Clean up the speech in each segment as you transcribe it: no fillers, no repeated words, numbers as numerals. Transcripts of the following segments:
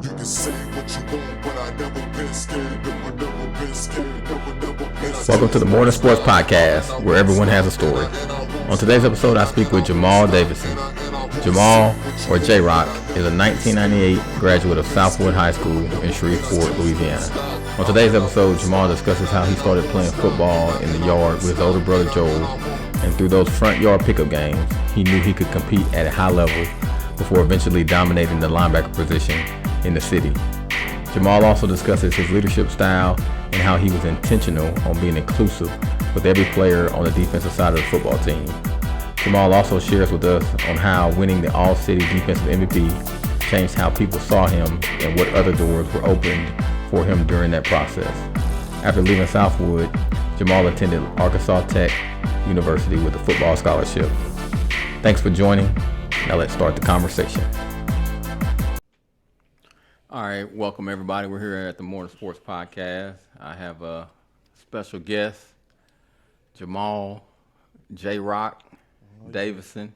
You can say what you want, but I never been scared. Never been scared. Never been scared. Welcome to the Morning Sports Podcast, where everyone has a story. On today's episode, I speak with Jahmal Davidson. Jahmal, or J-Rock, is a 1998 graduate of Southwood High School in Shreveport, Louisiana. On today's episode, Jahmal discusses how he started playing football in the yard with his older brother Joel, and through those front yard pickup games, he knew he could compete at a high level before eventually dominating the linebacker position in the city. Jahmal also discusses his leadership style and how he was intentional on being inclusive with every player on the defensive side of the football team. Jahmal also shares with us on how winning the All-City Defensive MVP changed how people saw him and what other doors were opened for him during that process. After leaving Southwood, Jahmal attended Arkansas Tech University with a football scholarship. Thanks for joining. Now let's start the conversation. All right, welcome everybody. We're here at the Morning Sports Podcast. I have a special guest, Jahmal J-Rock Davidson.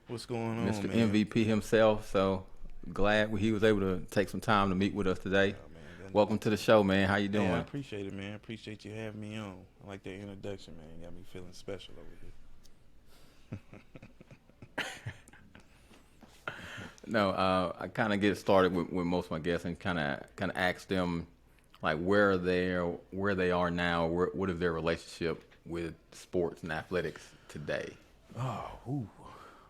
What's going on, Mr. man? MVP himself. So glad he was able to take some time to meet with us today. Man, Welcome to the show, man. How you doing? I appreciate it, man. I appreciate you having me on. I like that introduction, man. Got me feeling special over here. No, I kind of get started with most of my guests and kind of ask them like where they are now. What is their relationship with sports and athletics today?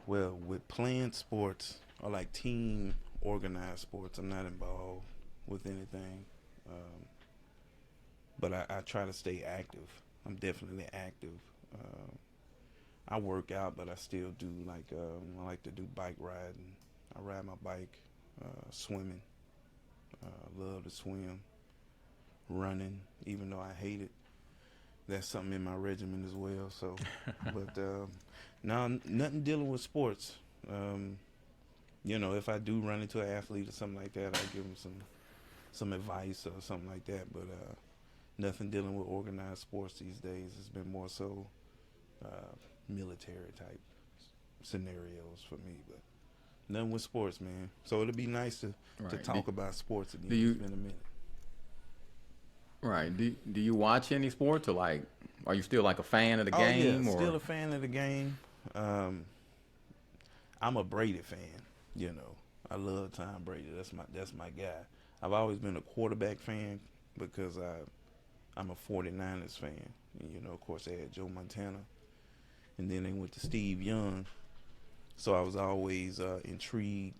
Well, with playing sports or like team organized sports, I'm not involved with anything. But I try to stay active. I'm definitely active. I work out, but I still do I like to do bike riding. I ride my bike, swimming. Love to swim, running, even though I hate it. That's something in my regimen as well. So, but no, nothing dealing with sports. If I do run into an athlete or something like that, I give them some advice or something like that. But nothing dealing with organized sports these days. It's been more so military type scenarios for me, but nothing with sports, man. So it'll be nice to talk about sports again. It's been a minute. Right. Do you watch any sports, or are you still like a fan of the game? Yeah, or? Still a fan of the game. I'm a Brady fan. I love Tom Brady. That's my guy. I've always been a quarterback fan because I'm a 49ers fan. And, of course, they had Joe Montana, and then they went to Steve Young. So I was always intrigued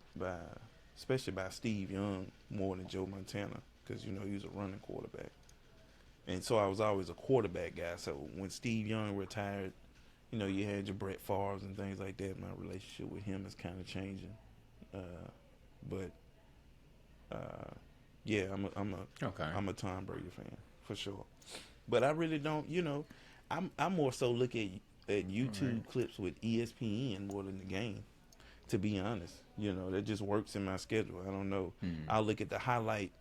especially by Steve Young more than Joe Montana, because he was a running quarterback. And so I was always a quarterback guy. So when Steve Young retired, you had your Brett Favre's and things like that. My relationship with him is kind of changing. Yeah, I'm a Tom Brady fan for sure. But I really don't. I more so look at YouTube clips with ESPN more than the game. To be honest, that just works in my schedule. I don't know. I'll look at the highlight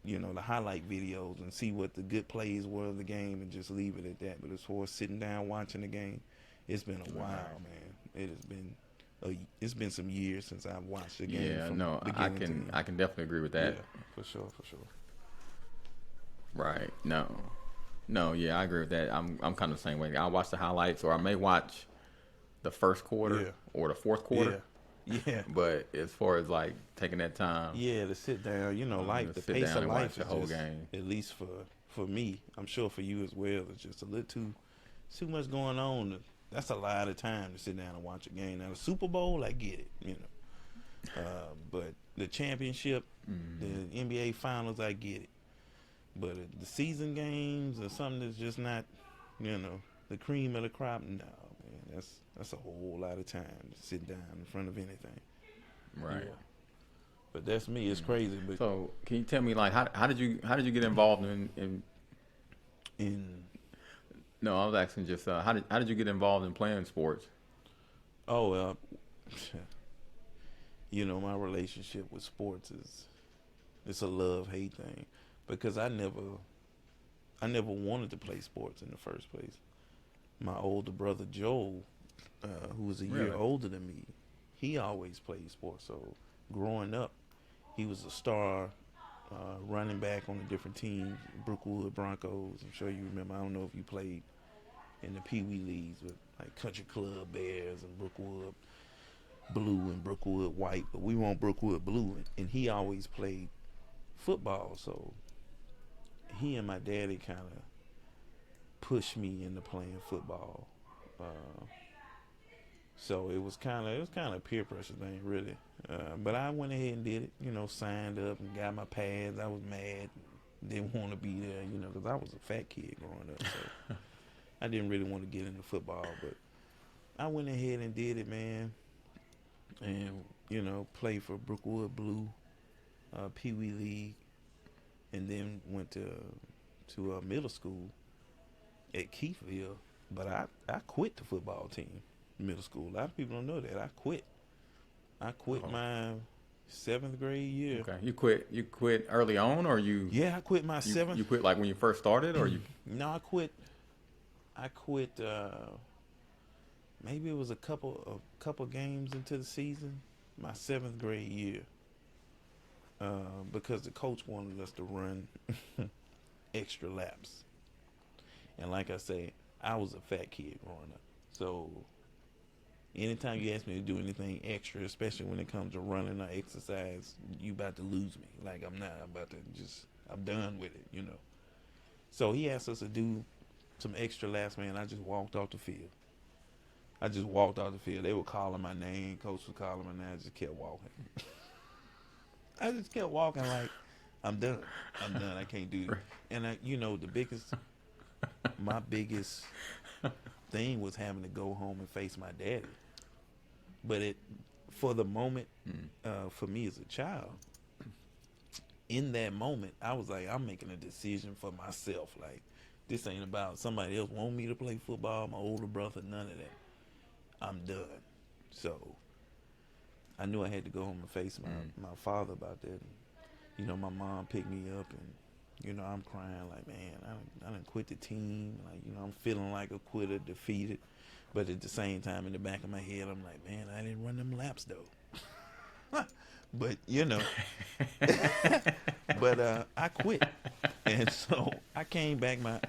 videos and see what the good plays were of the game and just leave it at that. But as far as sitting down watching the game, it's been a while, man. It has been it's been some years since I've watched the game. Yeah, no, I can definitely agree with that. Yeah, for sure. Right. No, yeah, I agree with that. I'm kind of the same way. I watch the highlights, or I may watch the first quarter or the fourth quarter. Yeah. But as far as taking that time, to sit down, the pace of life is the whole just, game. at least for me, I'm sure for you as well, it's just a little too much going on. That's a lot of time to sit down and watch a game. Now the Super Bowl, I get it, but the championship, the NBA Finals, I get it. But the season games or something that's just not, the cream of the crop, no, man, that's a whole lot of time to sit down in front of anything. Right. Yeah. But that's me. It's crazy. But so can you tell me how did you get involved in? No, I was asking just how did you get involved in playing sports? Oh, my relationship with sports it's a love-hate thing, because I never wanted to play sports in the first place. My older brother Joel, who was a year older than me, he always played sports. So growing up, he was a star running back on a different team, Brookwood Broncos. I'm sure you remember. I don't know if you played in the Pee Wee leagues with like Country Club Bears and Brookwood Blue and Brookwood White, but we were on Brookwood Blue, and he always played football. So he and my daddy kind of pushed me into playing football. So it was kind of a peer pressure thing, really. But I went ahead and did it, signed up and got my pads. I was mad, didn't want to be there, because I was a fat kid growing up. So I didn't really want to get into football, but I went ahead and did it, man. And, played for Brookwood Blue, Pee Wee League, and then went to a middle school at Keithville. But I quit the football team. Middle school. A lot of people don't know that. I quit my 7th grade year. Okay. You quit early on, or you? Yeah, I quit my 7th. You quit like when you first started, or you? No, I quit. Maybe it was a couple games into the season, my 7th grade year. Because the coach wanted us to run extra laps. And like I say, I was a fat kid growing up. So anytime you ask me to do anything extra, especially when it comes to running or exercise, you about to lose me. Like I'm done with it, So he asked us to do some extra laps, man. I just walked off the field. They were calling my name. Coach was calling my name. I just kept walking. I just kept walking like, I'm done. I can't do it. And my biggest thing was having to go home and face my daddy. But for the moment, for me as a child, in that moment, I was like, I'm making a decision for myself. Like, this ain't about somebody else want me to play football, my older brother, none of that. I'm done. So I knew I had to go home and face my father about that. And, my mom picked me up, and I'm crying like, man, I done quit the team. Like, I'm feeling like a quitter, defeated. But at the same time, in the back of my head, I'm like, man, I didn't run them laps though. But but I quit, and so I came back my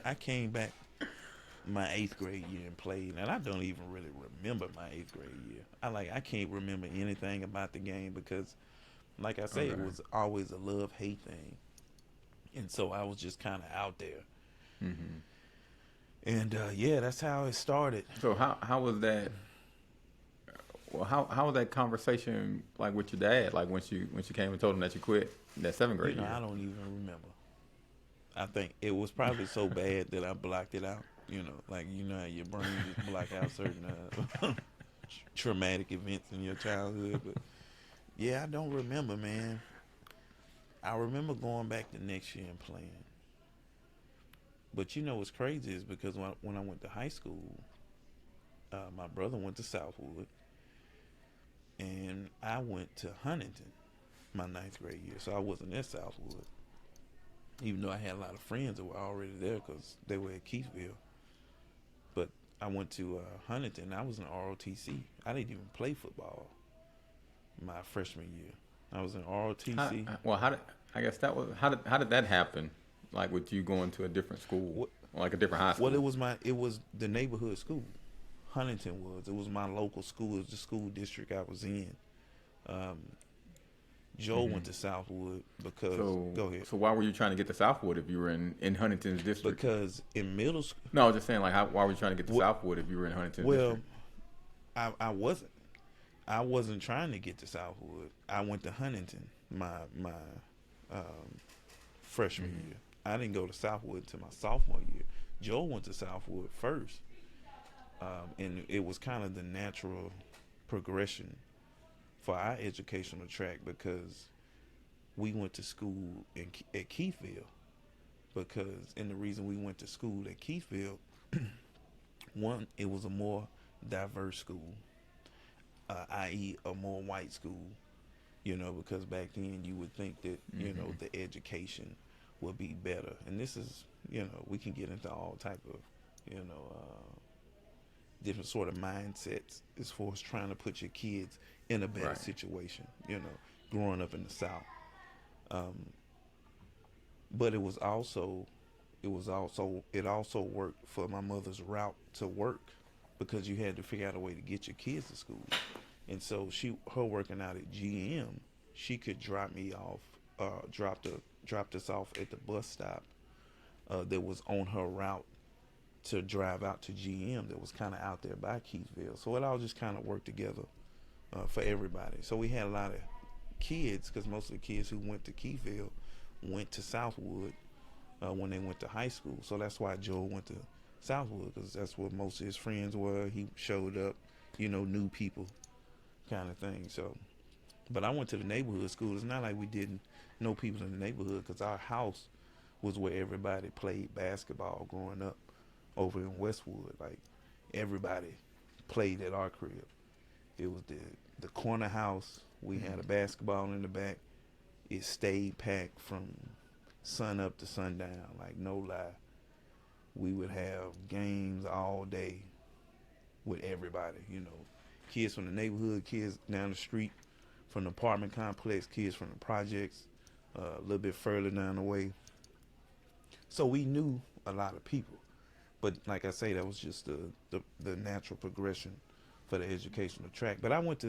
8th grade year and played, and I don't even really remember my 8th grade year. I can't remember anything about the game because, like I say, It was always a love-hate thing, and so I was just kind of out there. Mm-hmm. And that's how it started. So how was that? Well, how was that conversation like with your dad? Like when you came and told him that you quit that 7th grade year? I don't even remember. I think it was probably so bad that I blocked it out. How your brain just block out certain traumatic events in your childhood. But yeah, I don't remember, man. I remember going back the next year and playing. But what's crazy is because when I went to high school, my brother went to Southwood, and I went to Huntington my 9th grade year. So I wasn't at Southwood, even though I had a lot of friends that were already there because they were at Keithville. But I went to Huntington. I was in ROTC. I didn't even play football my freshman year. I was in ROTC. How did that happen? Like with you going to a different school, like a different high school? Well, it was the neighborhood school. Huntington was. It was my local school. It was the school district I was in. Joe went to Southwood because. Go ahead. So why were you trying to get to Southwood if you were in Huntington's district? Because in middle school. No, I was just saying, like, why were you trying to get to Southwood if you were in Huntington's district? Well, I wasn't. I wasn't trying to get to Southwood. I went to Huntington my freshman year. I didn't go to Southwood until my sophomore year. Joe went to Southwood first, and it was kind of the natural progression for our educational track because we went to school at Keithville. And the reason we went to school at Keithville, one, it was a more diverse school, i.e. a more white school, because back then you would think that, the education would be better. And this is, we can get into all type of, different sort of mindsets as far as trying to put your kids in a better situation, growing up in the South. But it also worked for my mother's route to work because you had to figure out a way to get your kids to school. And so her working out at GM, she could drop me off, drop us off at the bus stop that was on her route to drive out to GM that was kind of out there by Keithville. So it all just kind of worked together for everybody. So we had a lot of kids because most of the kids who went to Keithville went to Southwood when they went to high school. So that's why Joe went to Southwood, because that's where most of his friends were. He showed up, new people kind of thing. So, but I went to the neighborhood school. It's not like we didn't know people in the neighborhood, because our house was where everybody played basketball growing up over in Westwood. Like, everybody played at our crib. It was the corner house. We had a basketball in the back. It stayed packed from sun up to sundown, like no lie. We would have games all day with everybody, kids from the neighborhood, kids down the street from the apartment complex, kids from the projects, a little bit further down the way. So we knew a lot of people. But like I say, that was just the natural progression for the educational track. But I went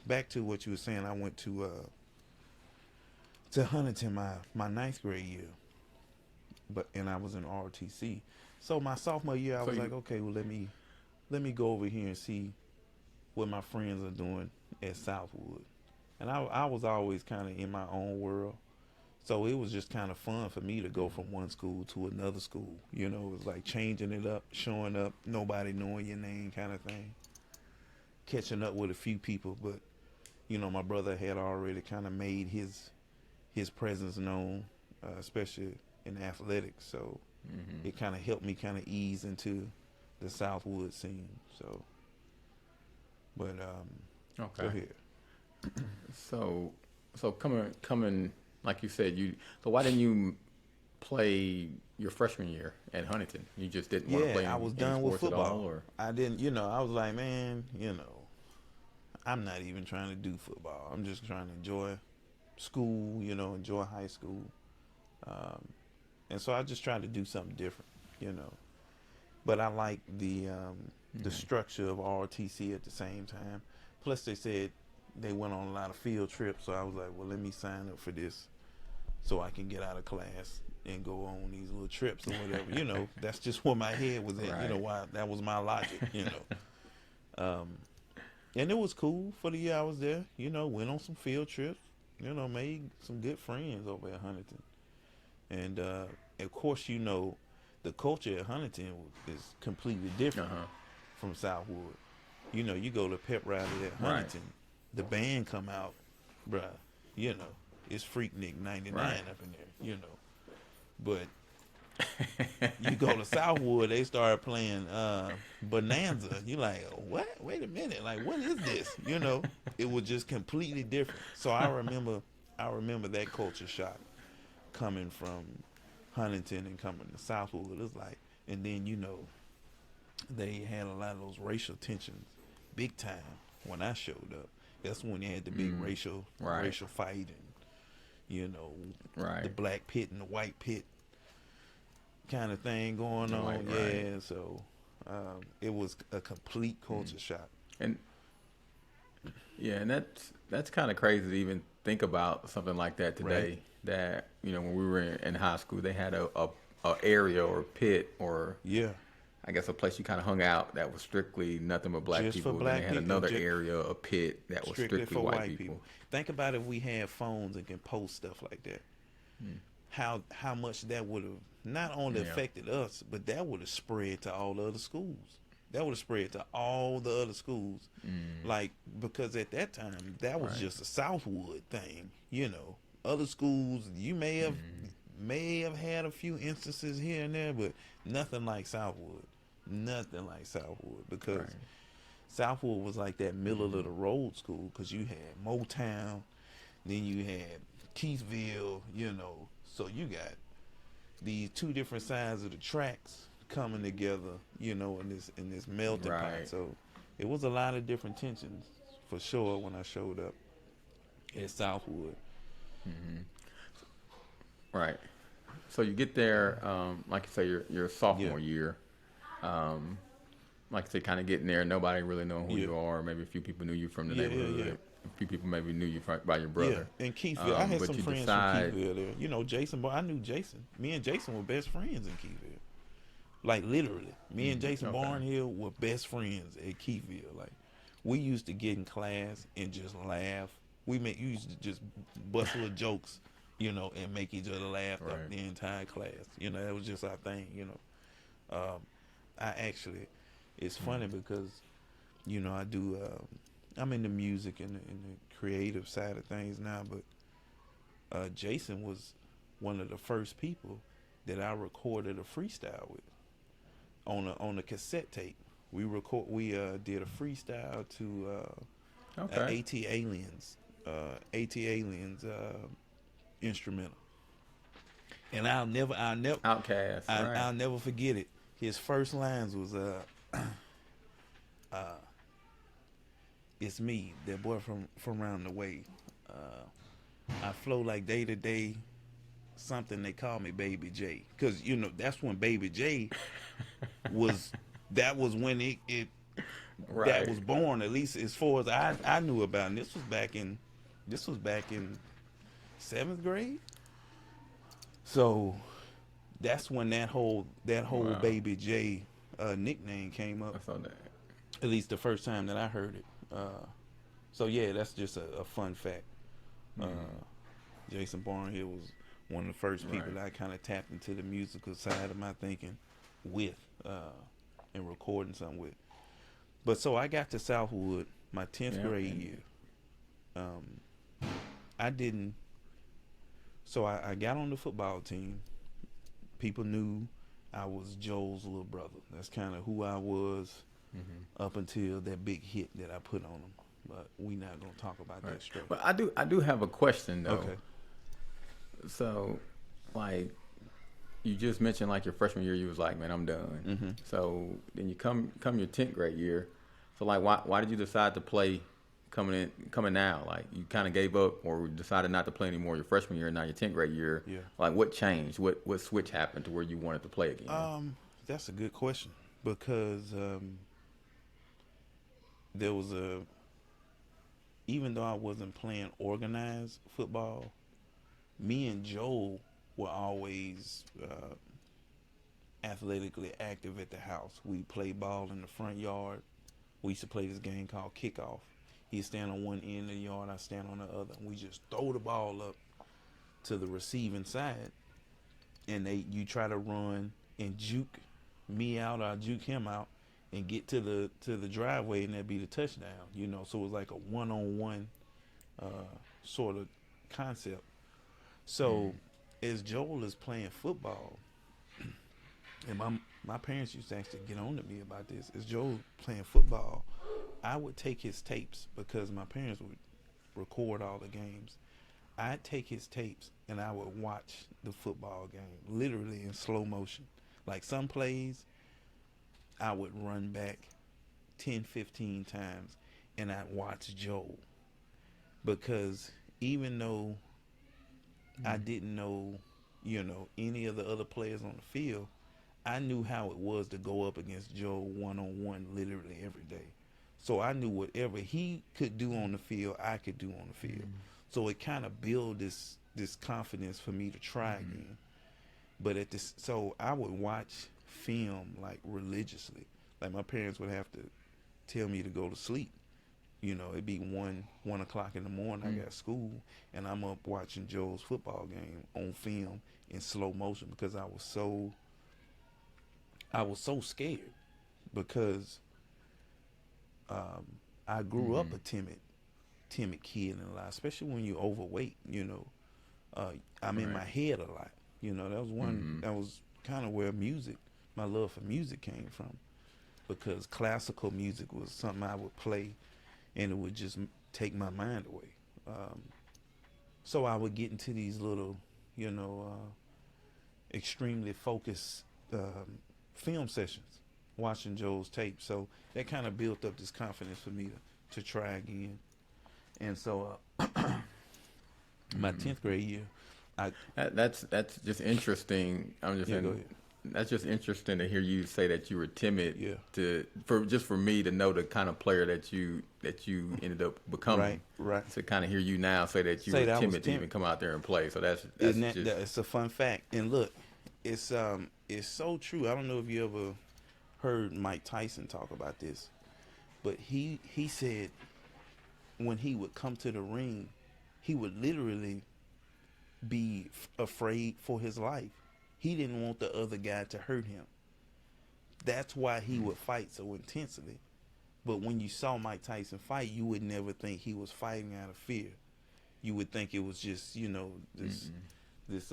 back to what you were saying, I went to Huntington my ninth grade year, and I was in ROTC. So my sophomore year, I was like, okay, well, let me go over here and see what my friends are doing at Southwood. And I was always kind of in my own world, so it was just kind of fun for me to go from one school to another school. It was like changing it up, showing up, nobody knowing your name kind of thing, catching up with a few people. But my brother had already kind of made his presence known, especially in athletics. So it kind of helped me kind of ease into the Southwood scene. So, but okay. Go ahead. So coming, like you said, so why didn't you play your freshman year at Huntington? You just didn't want to play. I was done with football. Or? I didn't, I was like, man, I'm not even trying to do football. I'm just trying to enjoy school, enjoy high school. And so I just tried to do something different, But I like the structure of ROTC at the same time. Plus they said they went on a lot of field trips, so I was like, well, let me sign up for this so I can get out of class and go on these little trips or whatever. That's just where my head was at. Right. Why that was my logic, And it was cool for the year I was there. Went on some field trips. Made some good friends over at Huntington. And of course, the culture at Huntington is completely different from Southwood. You go to pep rally at Huntington, the band come out, bruh. It's Freaknik 99 up in there. But you go to Southwood, they start playing Bonanza. You like, what? Wait a minute, like, what is this? It was just completely different. So I remember that culture shock coming from Huntington and coming to Southwood. It was like, and then they had a lot of those racial tensions, big time. When I showed up, that's when they had the big racial fight, and the black pit and the white pit kind of thing going on. Yeah, so it was a complete culture shock. And that's kind of crazy to even think about something like that today. Right. That when we were in high school, they had a area or pit or I guess a place you kind of hung out that was strictly nothing but black people. For black and they had people. another area, a pit that was strictly for white people. Think about if we had phones and can post stuff like that. How much that would have not only affected us, but that would have spread to all the other schools. That would have spread to all the other schools. Like, because at that time, that was just a Southwood thing. Other schools, you may have had a few instances here and there, but nothing like Southwood. Nothing like Southwood, because Southwood was like that middle of the road school, because you had Motown, then you had Keithville, so you got these two different sides of the tracks coming together, in this melting pot. So it was a lot of different tensions for sure when I showed up at Southwood. Right. So you get there, like you say, your sophomore Yeah. year. Like I say, kind of getting there. Nobody really know who Yeah. you are. Maybe a few people knew you from the Yeah, yeah, yeah. neighborhood. A few people maybe knew you by your Yeah, brother. in Keithville. I had But some you friends from decide, Keithville there. You know, Jason, but I knew Jason. Me and Jason were best friends in Keithville. Like, literally. Me and Jason okay, Barnhill were best friends at Keithville. Like, we used to get in class and just laugh. We used to just bust little jokes, you know, and make each other laugh Right. the entire class. You know, that was just our thing, you know. I actually, it's funny because, you know, I'm into music and the creative side of things now, but Jason was one of the first people that I recorded a freestyle with on a cassette tape. We did a freestyle to okay, AT Aliens instrumental, and I'll never Outcast, right? I'll never forget it. His first lines was it's me, that boy from around the way. I flow like day to day. Something they call me Baby J, because you know that's when Baby J was. That was when it Right. that was born. At least as far as I knew about. And this was back in 7th grade. So that's when that whole Wow. Baby J nickname came up. I saw that. At least the first time that I heard it. So yeah, that's just a fun fact. Jason Barnhill was one of the first people Right. that I kind of tapped into the musical side of my thinking with, and recording something with. But so I got to Southwood my 10th Yeah, grade and- year. I didn't. So I got on the football team. People knew I was Joel's little brother. That's kind of who I was up until that big hit that I put on him. But we not gonna talk about that straight. But I do have a question though. Okay. So, like, you just mentioned like your freshman year, you was like, man, I'm done. So then you come your 10th grade year. So like, why did you decide to play coming now? Like, you kind of gave up or decided not to play anymore your freshman year, and now your 10th grade year. Yeah. Like, what changed? What switch happened to where you wanted to play again? That's a good question because there was even though I wasn't playing organized football, me and Joel were always athletically active at the house. We played ball in the front yard. We used to play this game called kickoff. He'd stand on one end of the yard, I stand on the other, and we just throw the ball up to the receiving side, and you try to run and juke me out, or I juke him out, and get to the driveway, and that'd be the touchdown. You know, so it was like a one-on-one sort of concept. So as Joel is playing football, and my parents used to actually get on to me about this. As Joel playing football, I would take his tapes because my parents would record all the games. I'd take his tapes and I would watch the football game literally in slow motion. Like some plays, I would run back 10, 15 times and I'd watch Joel. Because even though I didn't know, you know, any of the other players on the field, I knew how it was to go up against Joe one-on-one literally every day. So I knew whatever he could do on the field, I could do on the field. So it kind of built this confidence for me to try again. But so I would watch film like religiously. Like my parents would have to tell me to go to sleep. You know, it'd be 1 o'clock in the morning. I got school, and I'm up watching Joe's football game on film in slow motion because I was so scared because I grew up a timid kid in life, especially when you're overweight. You know, I'm in my head a lot. You know, that was that was kind of where my love for music came from, because classical music was something I would play, and it would just take my mind away. So I would get into these little, you know, extremely focused film sessions, watching Joel's tape. So that kind of built up this confidence for me to try again. And so my 10th grade year, I That's just interesting. I'm just yeah, go saying, ahead. that's just interesting to hear you say that you were timid. Yeah. For me to know the kind of player that you ended up becoming. Right. To kind of hear you now say that you Say were that I was timid to timid. even come out there and play. So that's Isn't just it's a fun fact. And look, it's so true. I don't know if you ever heard Mike Tyson talk about this, but he said when he would come to the ring, he would literally be afraid for his life. He didn't want the other guy to hurt him. That's why he would fight so intensely. But when you saw Mike Tyson fight, you would never think he was fighting out of fear. You would think it was just, this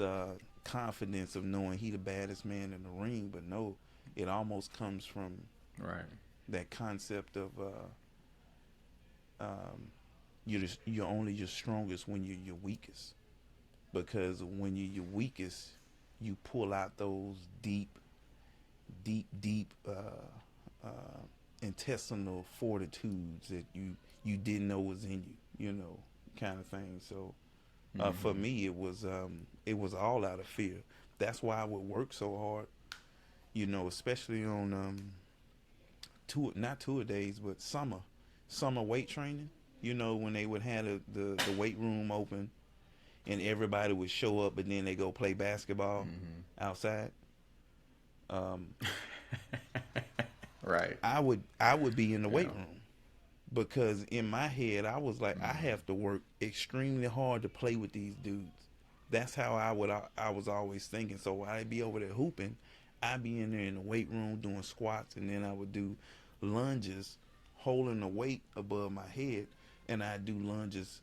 confidence of knowing he the baddest man in the ring. But no, it almost comes from right. that concept of you're only your strongest when you're your weakest. Because when you're your weakest, you pull out those deep intestinal fortitudes that you didn't know was in you, kind of thing. So for me, it was all out of fear. That's why I would work so hard, especially on not tour days, but summer weight training. When they would have the weight room open, and everybody would show up, and then they go play basketball outside. Right. I would be in the weight room because in my head I was like, I have to work extremely hard to play with these dudes. That's how I was always thinking. So while I'd be over there hooping, I'd be in there in the weight room doing squats, and then I would do lunges, holding the weight above my head, and I'd do lunges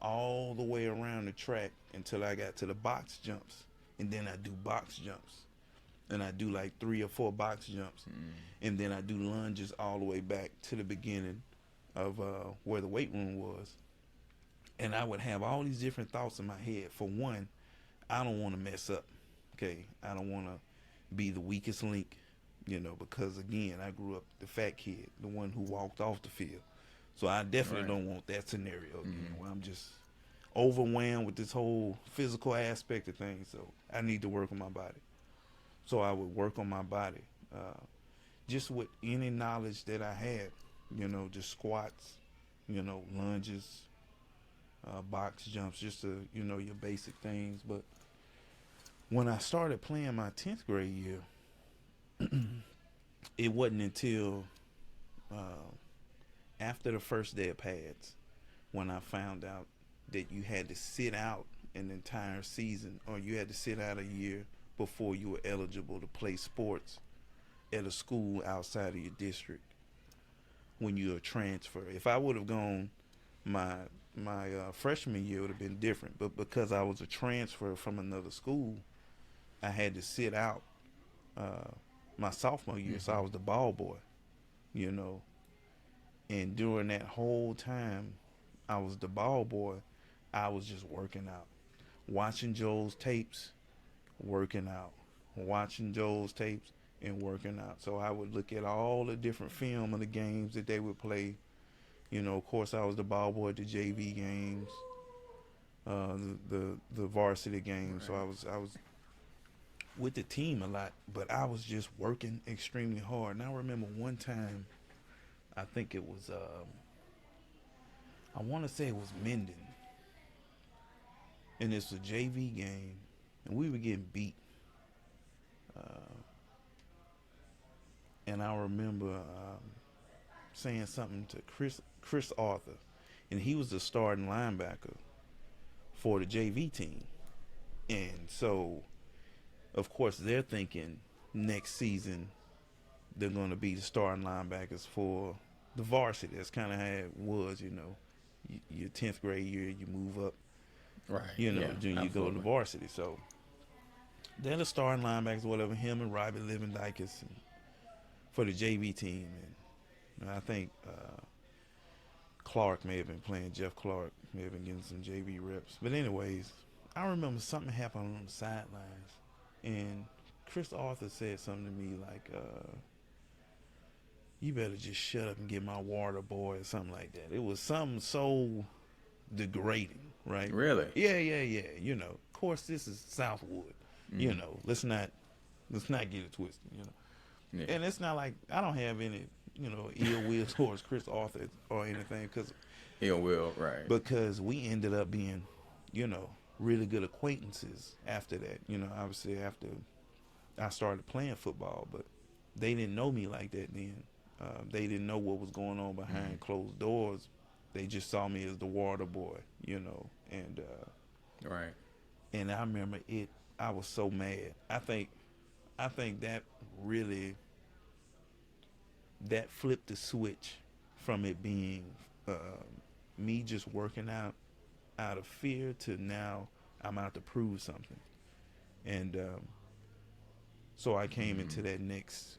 all the way around the track until I got to the box jumps, and then I do box jumps. And I do like 3 or 4 box jumps, and then I do lunges all the way back to the beginning of where the weight room was. And I would have all these different thoughts in my head. For one, I don't want to mess up. Okay, I don't want to be the weakest link, because again, I grew up the fat kid, the one who walked off the field. So I definitely don't want that scenario again, where I'm just overwhelmed with this whole physical aspect of things. So I need to work on my body. So I would work on my body, just with any knowledge that I had, just squats, lunges, box jumps, just your basic things. But when I started playing my 10th grade year, it wasn't until after the first day of pads when I found out that you had to sit out an entire season, or you had to sit out a year before you were eligible to play sports at a school outside of your district when you're a transfer. If I would have gone my freshman year, it would have been different. But because I was a transfer from another school, I had to sit out my sophomore year, so I was the ball boy, And during that whole time I was the ball boy, I was just working out, watching Joel's tapes, working out, watching Joel's tapes, and working out. So I would look at all the different film of the games that they would play. Of course, I was the ball boy at the JV games, the varsity games. Right. So I was with the team a lot, but I was just working extremely hard. And I remember one time, I think it was, I want to say it was Minden, and it's a JV game, and we were getting beat. And I remember saying something to Chris Arthur, and he was the starting linebacker for the JV team. And so, of course, they're thinking next season they're going to be the starting linebackers for the varsity. That's kind of how it was, Your 10th grade year, you move up, right? Junior, you go to the varsity. So they're the starting linebackers, whatever. Him and Robbie Livendykis for the JV team, and I think Clark may have been playing. Jeff Clark may have been getting some JV reps. But anyways, I remember something happened on the sidelines, and Chris Arthur said something to me like, "You better just shut up and get my water, boy," or something like that. It was something so degrading, right? Really? Yeah. Of course, this is Southwood. You know, let's not get it twisted. You know, and it's not like I don't have any ill will towards Chris Arthur or anything because we ended up being really good acquaintances after that. Obviously after I started playing football, but they didn't know me like that then. They didn't know what was going on behind closed doors. They just saw me as the water boy, and right. And I remember it. I was so mad. I think that really flipped the switch from it being me just working out of fear to now I'm out to prove something. And so I came into that next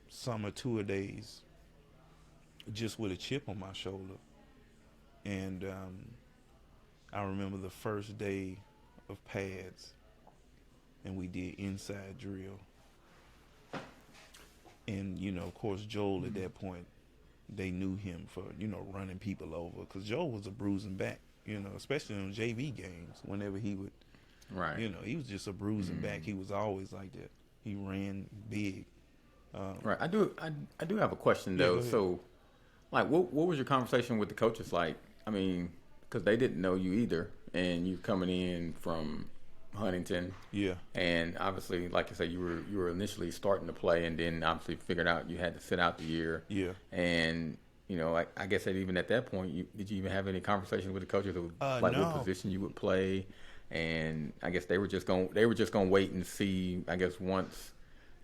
summer tour days just with a chip on my shoulder. And I remember the first day of pads, and we did inside drill. And, of course, Joel at that point, they knew him for, running people over. Because Joel was a bruising back, especially in JV games. Whenever he would, he was just a bruising back. He was always like that. He ran big. Right. I do have a question, though. So, like, what was your conversation with the coaches like? I mean, because they didn't know you either. And you coming in from Huntington. Yeah. And obviously, like I said, you were initially starting to play, and then obviously figured out you had to sit out the year. Yeah. And I guess that even at that point, did you even have any conversations with the coaches of like no. what position you would play? And I guess they were just going to wait and see. I guess once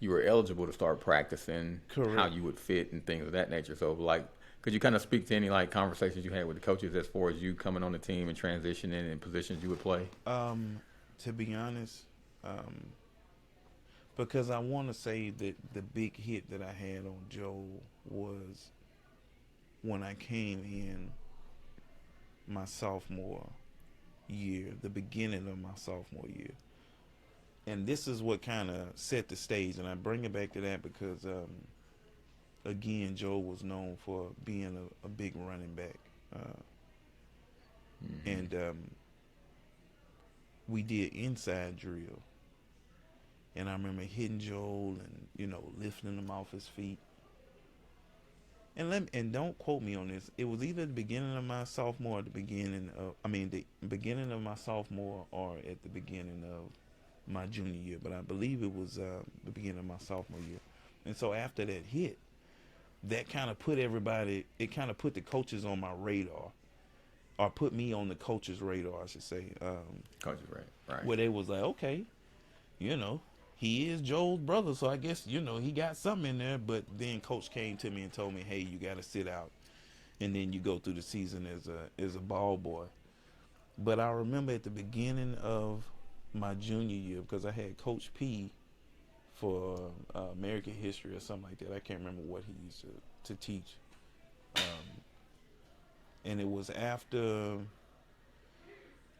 you were eligible to start practicing, how you would fit and things of that nature. So like, could you kind of speak to any like conversations you had with the coaches as far as you coming on the team and transitioning and positions you would play? To be honest, because I want to say that the big hit that I had on Joe was when I came in my sophomore year, the beginning of my sophomore year. And this is what kind of set the stage, and I bring it back to that because, again, Joe was known for being a big running back. And we did inside drill. And I remember hitting Joel and, lifting him off his feet. And don't quote me on this. It was either the beginning of my sophomore or the beginning of my sophomore or at the beginning of my junior year. But I believe it was the beginning of my sophomore year. And so after that hit, that kind of put the coaches on my radar. Or put me on the coach's radar, I should say. Coach's right. Where they was like, okay, he is Joel's brother, so I guess, he got something in there. But then coach came to me and told me, hey, you got to sit out. And then you go through the season as a ball boy. But I remember at the beginning of my junior year, because I had Coach P for American history or something like that. I can't remember what he used to teach. And it was after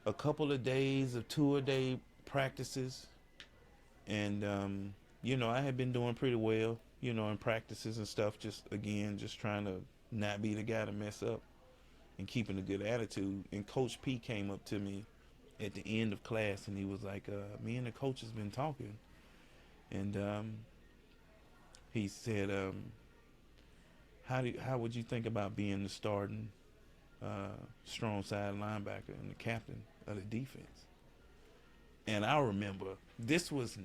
a couple of days of tour-day practices. And, I had been doing pretty well, in practices and stuff, just trying to not be the guy to mess up and keeping a good attitude. And Coach P came up to me at the end of class, and he was like, me and the coach has been talking. And he said, how would you think about being the starting strong side linebacker and the captain of the defense? And I remember, this is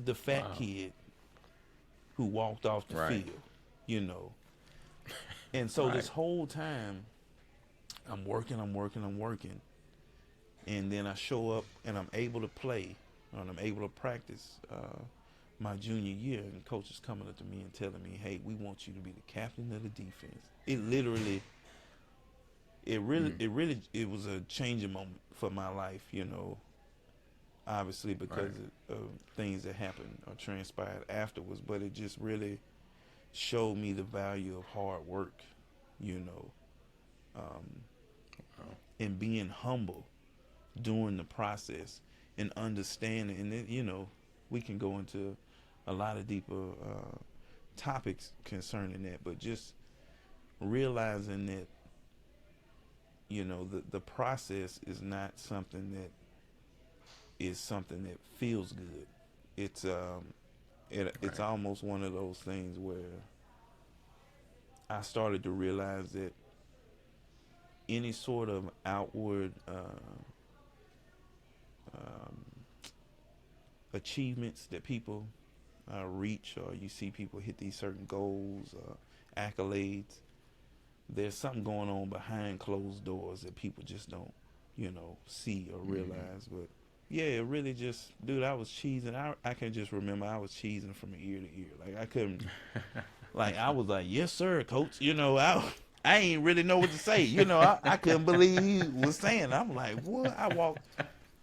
the fat kid who walked off the field, And so this whole time, I'm working. And then I show up and I'm able to play, and I'm able to practice my junior year, and coach is coming up to me and telling me, hey, we want you to be the captain of the defense. It was a changing moment for my life, obviously because of things that happened or transpired afterwards, but it just really showed me the value of hard work, and being humble during the process and understanding. And then, we can go into a lot of deeper topics concerning that, but just realizing that, the process is not something that feels good. It's almost one of those things where I started to realize that any sort of outward achievements that people reach, or you see people hit these certain goals, accolades, there's something going on behind closed doors that people just don't, see or realize. But yeah, it really just, dude, I was cheesing. I can just remember I was cheesing from ear to ear. Like I couldn't, like I was like, yes sir, coach. I ain't really know what to say. I couldn't believe he was saying. I'm like, what?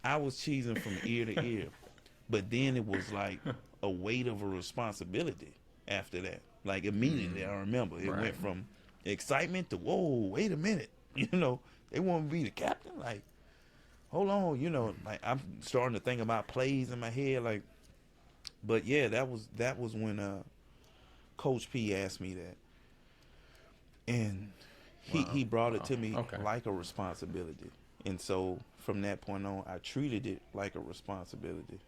I was cheesing from ear to ear. But then it was like a weight of a responsibility after that. Like immediately, I remember it went from excitement to, whoa, wait a minute. They want me to be the captain. Like, hold on. Like I'm starting to think about plays in my head. Like, but yeah, that was when Coach P asked me that, and he brought it to me like a responsibility. And so from that point on, I treated it like a responsibility.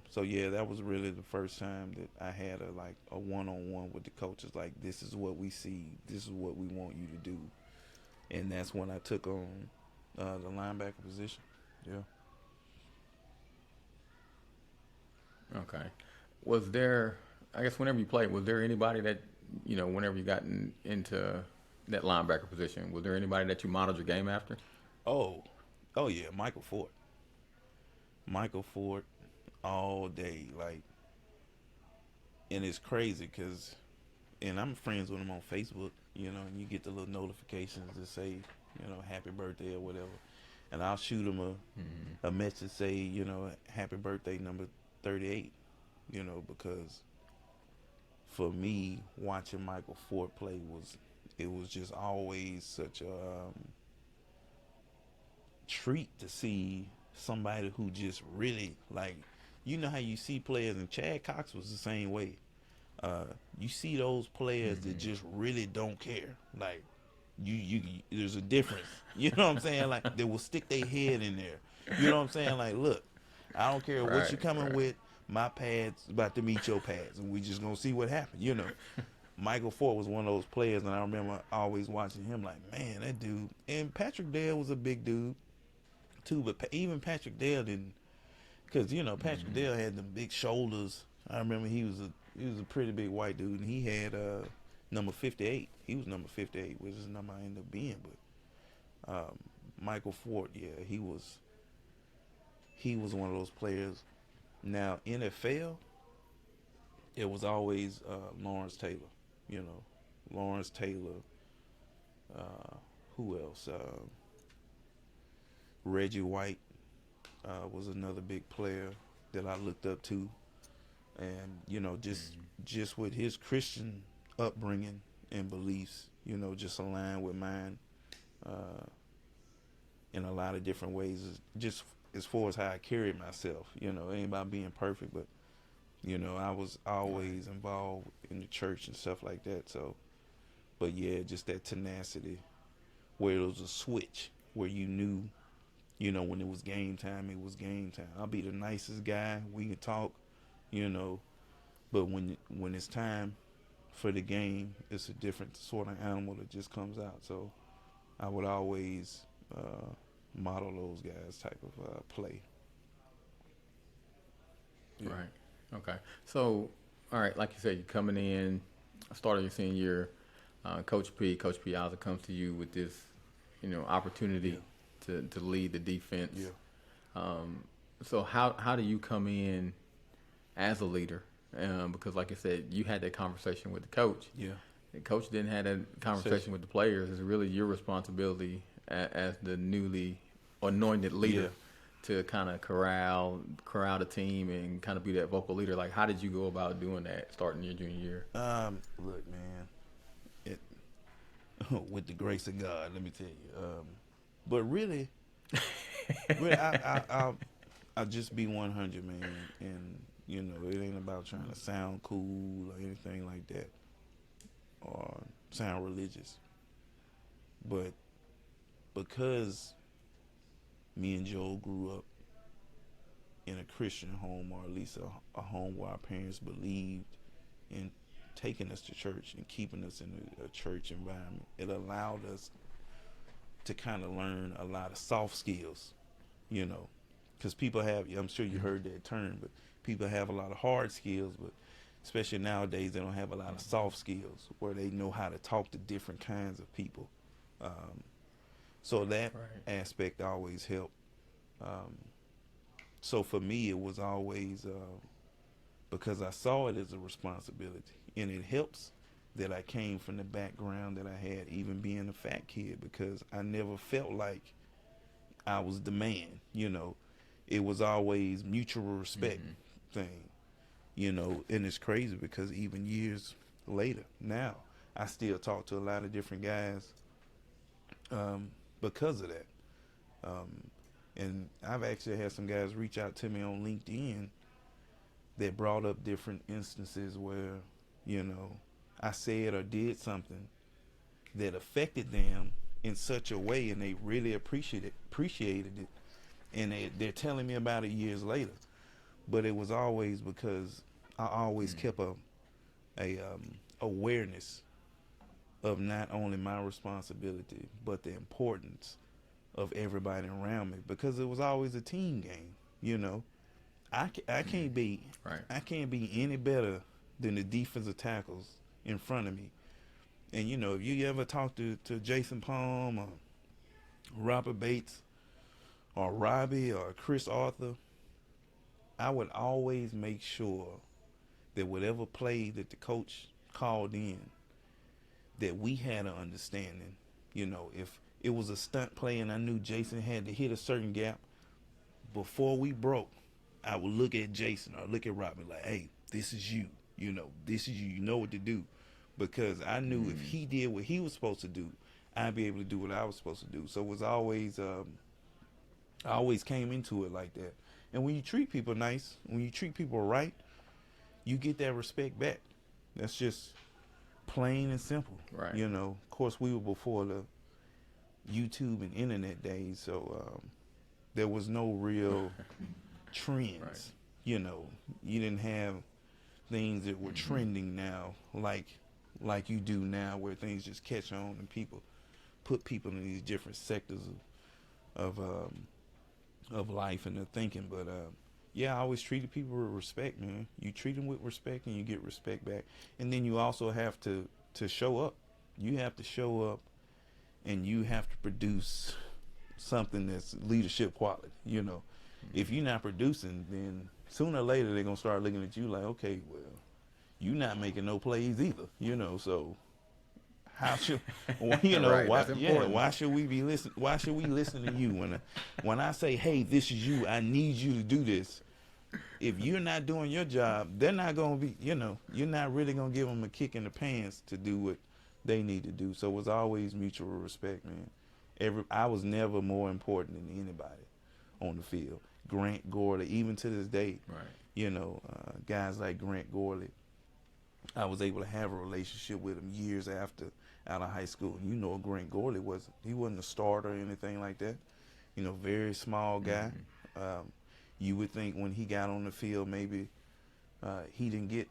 So yeah, that was really the first time that I had a one-on-one with the coaches. Like, this is what we see, this is what we want you to do, and that's when I took on the linebacker position. Yeah. Okay. Was there, I guess, whenever you played, was there anybody that, whenever you got into that linebacker position, was there anybody that you modeled your game after? Oh yeah, Michael Ford. All day, like, and it's crazy because, and I'm friends with him on Facebook, and you get the little notifications that say, happy birthday or whatever, and I'll shoot him a message say, happy birthday number 38, because for me, watching Michael Ford play was just always such a treat to see somebody who just really, like, how you see players, and Chad Cox was the same way. You see those players that just really don't care. Like, you there's a difference. You know what I'm saying? Like, they will stick their head in there. You know what I'm saying? Like, look, I don't care what you're coming with. My pad's about to meet your pads, and we just gonna see what happens. Michael Ford was one of those players, and I remember always watching him. Like, man, that dude. And Patrick Dale was a big dude too, but even Patrick Dale didn't. Because, Patrick Dale had them big shoulders. I remember he was a pretty big white dude, and he had number 58. He was number 58, which is the number I ended up being. But Michael Ford, yeah, he was one of those players. Now, NFL, it was always Lawrence Taylor. Lawrence Taylor. Who else? Reggie White. Was another big player that I looked up to, and just with his Christian upbringing and beliefs, just aligned with mine in a lot of different ways. Just as far as how I carried myself, it ain't about being perfect, but I was always involved in the church and stuff like that. So, but yeah, just that tenacity, where it was a switch, where you knew. When it was game time, it was game time. I'll be the nicest guy. We can talk, but when it's time for the game, it's a different sort of animal that just comes out. So I would always model those guys type of play. Yeah. Right. Okay. So, all right, like you said, you're coming in, starting your senior year. Coach P Isaac comes to you with this, opportunity. Yeah. To lead the defense. Yeah. So how do you come in as a leader? Because like I said, you had that conversation with the coach. Yeah. The coach didn't have that conversation with the players. It's really your responsibility as the newly anointed leader to kind of corral the team and kind of be that vocal leader. Like, how did you go about doing that starting your junior year? Look, man, with the grace of God, let me tell you. But really, I'll just be 100, man. And, it ain't about trying to sound cool or anything like that or sound religious. But because me and Joel grew up in a Christian home, or at least a home where our parents believed in taking us to church and keeping us in a church environment, it allowed us to kind of learn a lot of soft skills, you know, because people have, I'm sure you heard that term, but people have a lot of hard skills, but especially nowadays, they don't have a lot of soft skills where they know how to talk to different kinds of people. So that aspect always helped. So for me, it was always because I saw it as a responsibility, and it helps that I came from the background that I had, even being a fat kid, because I never felt like I was the man. You know, it was always mutual respect thing. You know, and it's crazy because even years later, now I still talk to a lot of different guys because of that. And I've actually had some guys reach out to me on LinkedIn that brought up different instances where, you know, I said or did something that affected them in such a way, and they really appreciated it, and they're telling me about it years later. But it was always because I always kept a awareness of not only my responsibility, but the importance of everybody around me, because it was always a team game. You know, I can't be I can't be any better than the defensive tackles in front of me. And you know, if you ever talk to Jason Palm or Robert Bates or Robbie or Chris Arthur, I would always make sure that whatever play that the coach called in, that we had an understanding. You know, if it was a stunt play and I knew Jason had to hit a certain gap, before we broke, I would look at Jason or look at Robbie like, hey, this is you. You know, this is you. You know what to do. Because I knew if he did what he was supposed to do, I'd be able to do what I was supposed to do. So it was always, I always came into it like that. And when you treat people nice, when you treat people right, you get that respect back. That's just plain and simple. Right. You know, of course, we were before the YouTube and internet days, so there was no real trends. Right. You know, you didn't have things that were trending now like you do now, where things just catch on and people put people in these different sectors of life and their thinking. But yeah, I always treated people with respect, man. You treat them with respect and you get respect back. And then you also have to show up. You have to show up and you have to produce something that's leadership quality. You know, if you're not producing, then sooner or later they're going to start looking at you like, okay, well, you're not making no plays either, you know, so how should, you know, Right, why should we be listening? Why should we listen to you when I say, hey, this is you, I need you to do this. If you're not doing your job, they're not going to be, you know, you're not really going to give them a kick in the pants to do what they need to do. So it was always mutual respect, man. I was never more important than anybody on the field. Grant Gorley, even to this day, you know, guys like Grant Gorley, I was able to have a relationship with him years out of high school. You know, Grant Gorley wasn't a starter or anything like that. You know, very small guy. You would think when he got on the field, maybe he didn't get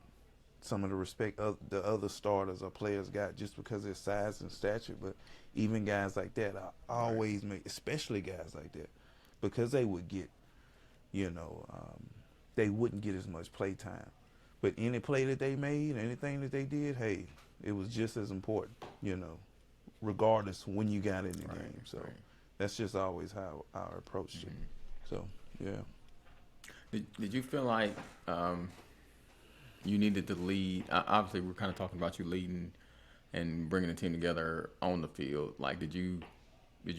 some of the respect the other starters or players got just because of their size and stature. But even guys like that, I always make, especially guys like that, because they would get, you know, they wouldn't get as much play time. But any play that they made, anything that they did, hey, it was just as important, you know, regardless when you got in the game. So that's just always how I approached it. So, yeah. Did you feel like you needed to lead? Obviously, we're kind of talking about you leading and bringing the team together on the field. Like, did you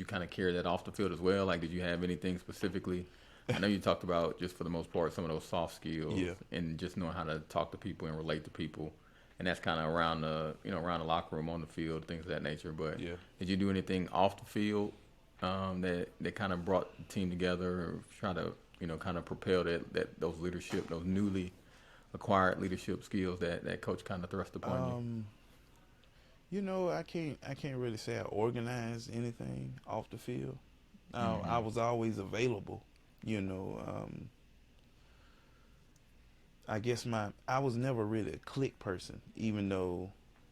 kind of carry that off the field as well? Like, did you have anything specifically? I know you talked about, just for the most part, some of those soft skills and just knowing how to talk to people and relate to people, and that's kind of around the locker room, on the field, things of that nature. But did you do anything off the field that kind of brought the team together, or try to kind of propel those newly acquired leadership skills that coach kind of thrust upon you? I can't really say I organized anything off the field. I was always available. You know, I guess I was never really a clique person, even though,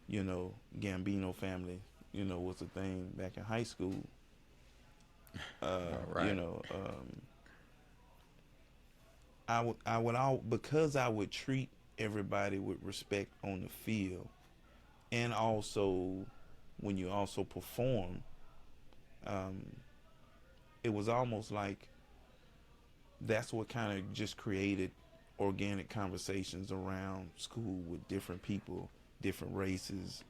Gambino family, was a thing back in high school. Right. Because I would treat everybody with respect on the field, and also when you also perform, um, it was almost like that's what kind of just created organic conversations around school with different people, different races.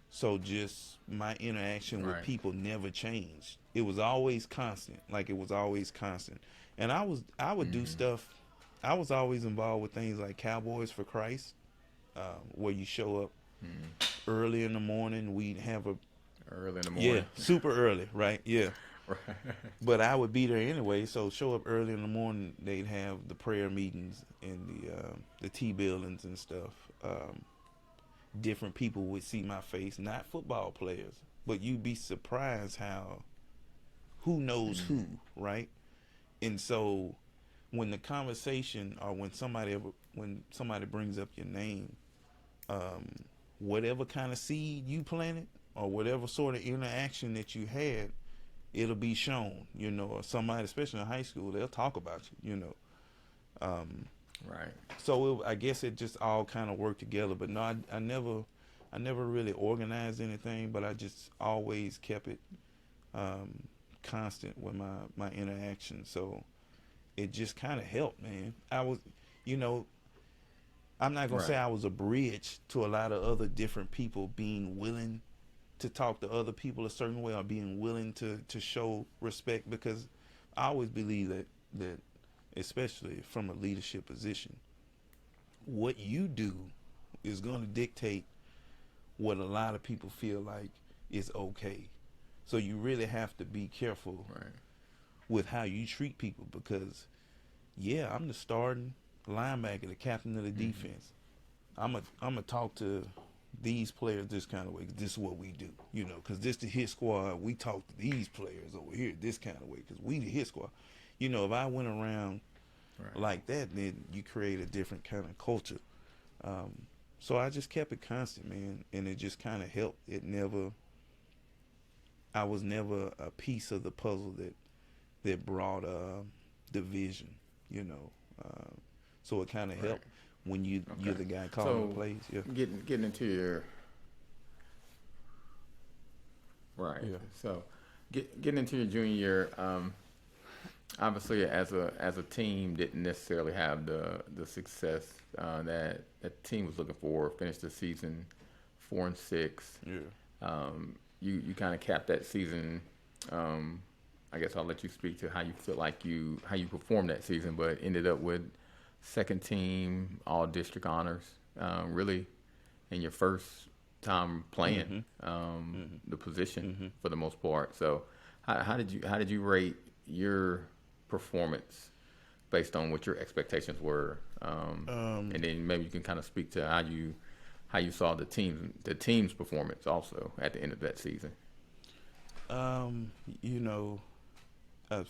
So just my interaction with Right. people never changed. It was always constant. Like it was always constant. And I would do stuff. I was always involved with things like Cowboys for Christ, where you show up early in the morning. We'd have a Early in the morning. super early, right? Yeah. Right. But I would be there anyway, so show up early in the morning. They'd have the prayer meetings in the T buildings and stuff. Different people would see my face, not football players, but you'd be surprised who knows who, right? And so when the conversation or when somebody brings up your name, whatever kind of seed you planted or whatever sort of interaction that you had, it'll be shown, or somebody, especially in high school, they'll talk about you. Right. So I guess it just all kind of worked together. But no, I never really organized anything, but I just always kept it constant with my interaction. So it just kind of helped, man. I was, I'm not gonna say I was a bridge to a lot of other different people being willing to talk to other people a certain way or being willing to show respect, because I always believe that especially from a leadership position, what you do is going to dictate what a lot of people feel like is okay. So you really have to be careful with how you treat people, because I'm the starting linebacker, the captain of the defense. I'm a talk to these players this kind of way. This is what we do, because this the hit squad. We talk to these players over here this kind of way because we the hit squad. If I went around like that, then you create a different kind of culture. So I just kept it constant, man, and it just kind of helped. I was never a piece of the puzzle that brought division, so it kind of helped when you're the guy calling the plays. Yeah. Getting into your Yeah. So getting into your junior year, obviously as a team didn't necessarily have the success that the team was looking for. Finished the season 4-6. Yeah. You kind of capped that season. I guess I'll let you speak to how you feel like how you performed that season, but ended up with second team all district honors. Really, in your first time playing the position for the most part. So, how did you rate your performance based on what your expectations were? And then maybe you can kind of speak to how you saw the team's performance also at the end of that season.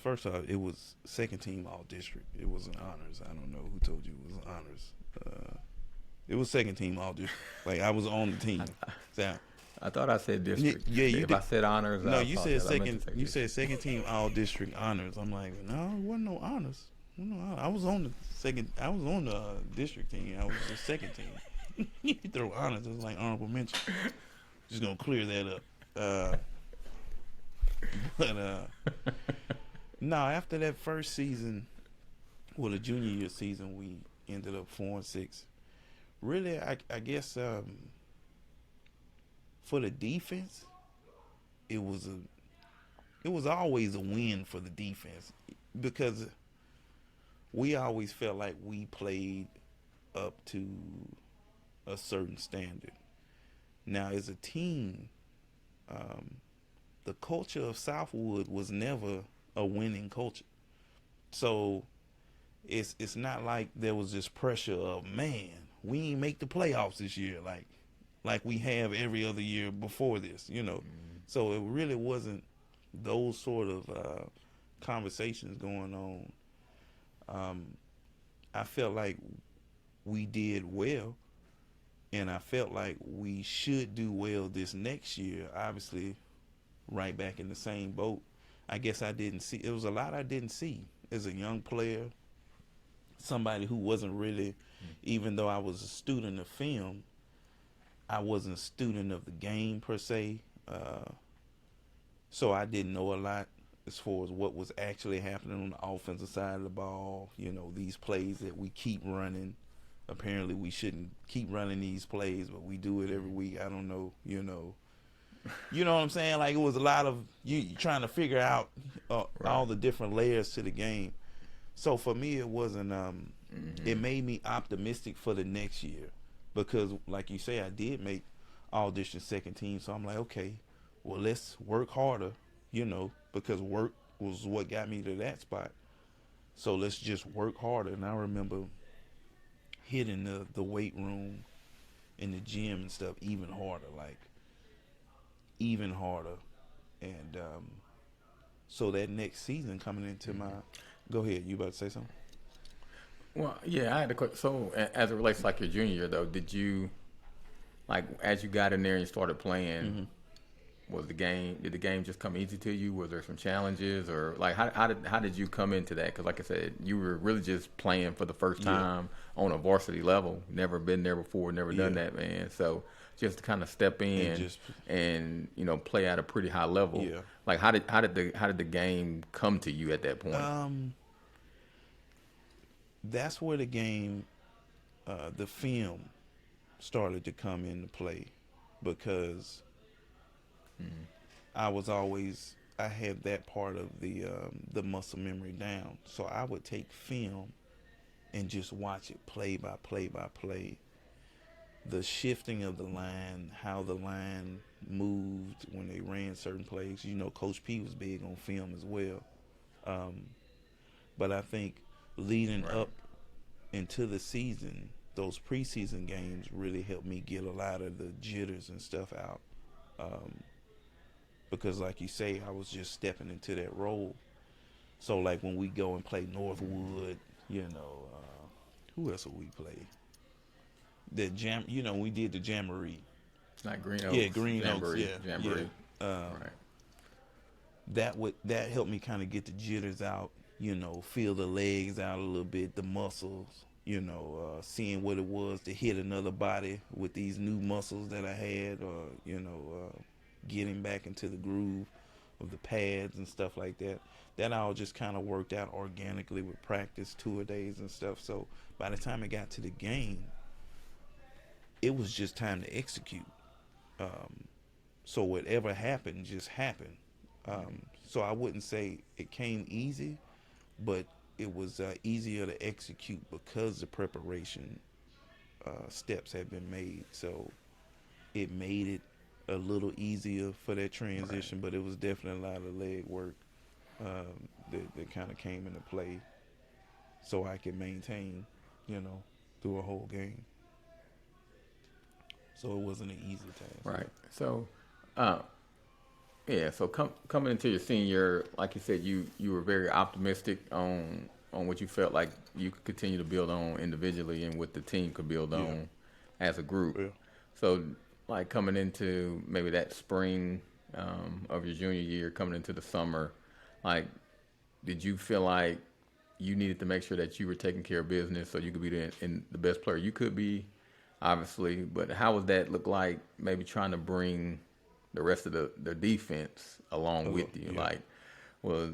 First off, it was second team all district. It wasn't honors. I don't know who told you it was honors. It was second team all district. Like I was on the team. I thought I said district. Yeah, you if did. I said honors, No, you said second. You said second team all district honors. I'm like, no, it wasn't no honors. I was on the second. I was on the district team. I was the second team. You throw honors. It's like honorable mention. Just gonna clear that up. No, after that first season, the junior year season, we ended up 4-6. Really, I guess for the defense, it was always a win for the defense, because we always felt like we played up to a certain standard. Now, as a team, the culture of Southwood was never a winning culture. So it's not like there was this pressure of, man, we ain't make the playoffs this year. Like, like we have every other year before this, you know. So it really wasn't those sort of conversations going on. I felt like we did well, and I felt like we should do well this next year. Obviously, right back in the same boat. I guess I didn't see. It was a lot I didn't see as a young player, somebody who wasn't really, even though I was a student of film, I wasn't a student of the game per se. So I didn't know a lot as far as what was actually happening on the offensive side of the ball. You know, these plays that we keep running. Apparently we shouldn't keep running these plays, but we do it every week. I don't know, you know. You know what I'm saying? Like, it was a lot of you trying to figure out all the different layers to the game. So for me, it wasn't. It made me optimistic for the next year because, like you say, I did make all district second team. So I'm like, okay, well, let's work harder, you know, because work was what got me to that spot. So let's just work harder. And I remember hitting the weight room in the gym and stuff even harder, like even harder. And so that next season coming into my, go ahead, you about to say something? Well, yeah, I had a question. So, as it relates to like your junior year, though, did you, like, as you got in there and you started playing, did the game just come easy to you? Was there some challenges, or like how did you come into that? Because, like I said, you were really just playing for the first time on a varsity level. Never been there before, never done that, man. So just to kind of step in and you know, play at a pretty high level. Yeah. Like how did the game come to you at that point? That's where the game, the film started to come into play because I had that part of the muscle memory down. So I would take film and just watch it play by play by play. The shifting of the line, how the line moved when they ran certain plays. You know, Coach P was big on film as well. But I think leading up into the season, those preseason games really helped me get a lot of the jitters and stuff out. Because like you say, I was just stepping into that role. So like when we go and play Northwood, you know, who else would we play? We did the Jamboree. Like Green Oaks. Yeah, Green Oaks, Jamboree. That helped me kind of get the jitters out, you know, feel the legs out a little bit, the muscles, you know, seeing what it was to hit another body with these new muscles that I had, or, you know, getting back into the groove of the pads and stuff like that. That all just kind of worked out organically with practice, tour days and stuff. So by the time it got to the game, it was just time to execute. So whatever happened just happened. So I wouldn't say it came easy, but it was easier to execute because the preparation steps had been made. So it made it a little easier for that transition, but it was definitely a lot of leg work that kind of came into play so I could maintain, you know, through a whole game. So it wasn't an easy task. Right. So, so coming into your senior year, like you said, you were very optimistic on what you felt like you could continue to build on individually and what the team could build on as a group. Yeah. So, like coming into maybe that spring of your junior year, coming into the summer, like, did you feel like you needed to make sure that you were taking care of business so you could be the best player you could be? Obviously, but how would that look like maybe trying to bring the rest of the defense along with you? Like, was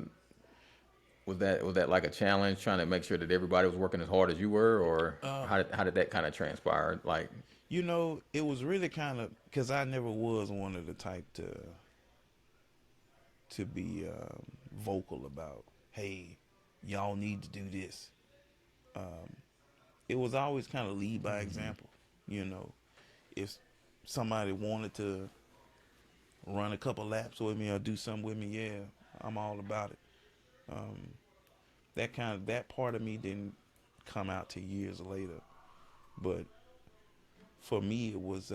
that like a challenge, trying to make sure that everybody was working as hard as you were, or how did that kind of transpire? Like, you know, it was really kind of because I never was one of the type to be vocal about, hey, y'all need to do this. It was always kind of lead by example. You know, if somebody wanted to run a couple laps with me or do something with me, yeah, I'm all about it. That part of me didn't come out till years later, but for me it was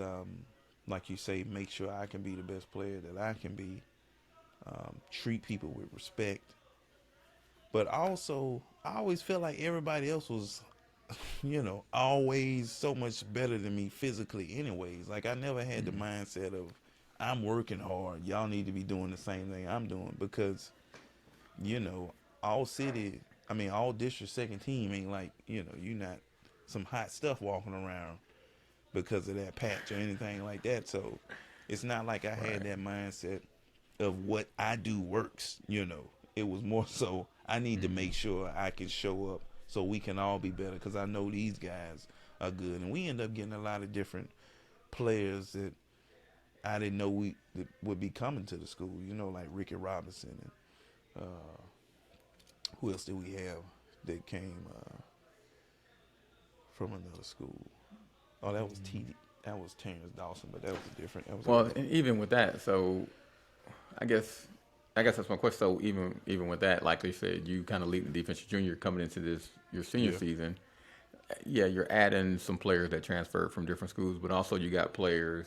like you say, make sure I can be the best player that I can be. Treat people with respect. But also, I always felt like everybody else was, always so much better than me physically, anyways. Like, I never had the mindset of, I'm working hard. Y'all need to be doing the same thing I'm doing. Because, all city, all district second team ain't like, you're not some hot stuff walking around because of that patch or anything like that. So, it's not like I had that mindset of what I do works. It was more so I need to make sure I can show up so we can all be better, because I know these guys are good, and we end up getting a lot of different players that I didn't know that would be coming to the school. Like Ricky Robinson, and who else did we have that came from another school? Oh, that was That was Terrence Dawson, but that was different. Well, and even with that, so I guess that's my question. So even with that, like you said, you kind of lead the defense junior coming into your senior season. Yeah, you're adding some players that transferred from different schools, but also you got players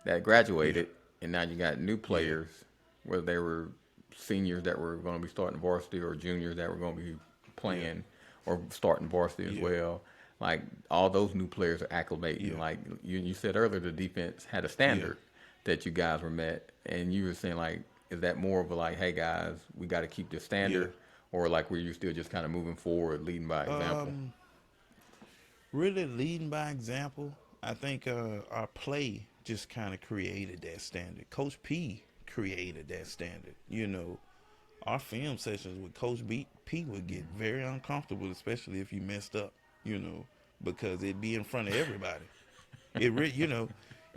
that graduated, and now you got new players, whether they were seniors that were going to be starting varsity or juniors that were going to be playing or starting varsity as well. Like, all those new players are acclimating. Like you said earlier, the defense had a standard that you guys were met, and you were saying, like, is that more of a like, hey guys, we got to keep this standard, or like were you still just kind of moving forward, leading by example? Really leading by example. I think our play just kind of created that standard. Coach P created that standard. Our film sessions with Coach P would get very uncomfortable, especially if you messed up. Because it'd be in front of everybody.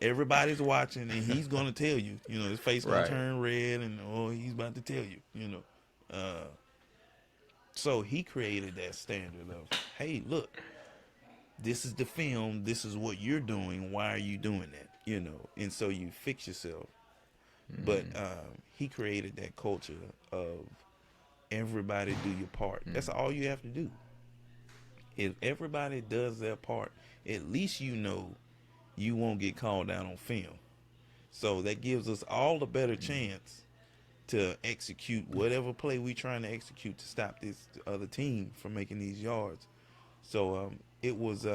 Everybody's watching, and he's gonna tell you. His face gonna turn red, and he's about to tell you. So he created that standard of, hey, look, this is the film. This is what you're doing. Why are you doing that? And so you fix yourself. But he created that culture of everybody do your part. That's all you have to do. If everybody does their part, at least you won't get called out on film. So that gives us all the better chance to execute whatever play we're trying to execute to stop this other team from making these yards. So it was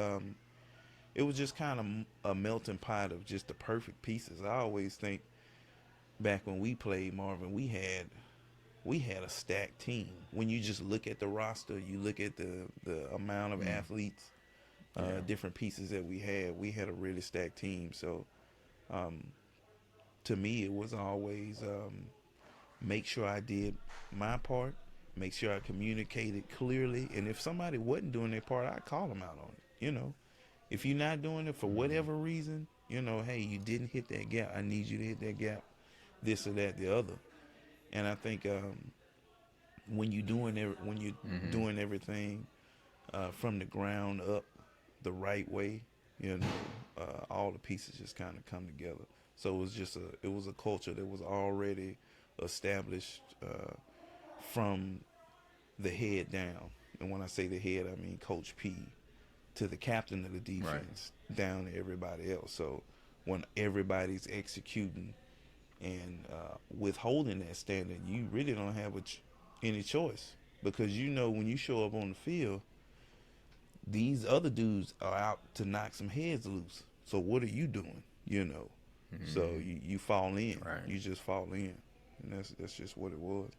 just kind of a melting pot of just the perfect pieces. I always think back when we played, Marvin, we had a stacked team. When you just look at the roster, you look at the amount of athletes, different pieces that we had a really stacked team. So to me, it was always make sure I did my part, make sure I communicated clearly, and if somebody wasn't doing their part, I'd call them out on it. If you're not doing it for whatever reason, hey, you didn't hit that gap. I need you to hit that gap, this or that, the other. And I think when you're doing everything from the ground up the right way, all the pieces just kind of come together. So it was a culture that was already established from the head down. And when I say the head, I mean Coach P, to the captain of the defense, down to everybody else. So when everybody's executing and withholding that standard, you really don't have any choice, because when you show up on the field, these other dudes are out to knock some heads loose. So what are you doing? So you fall in. You just fall in, and that's just what it was.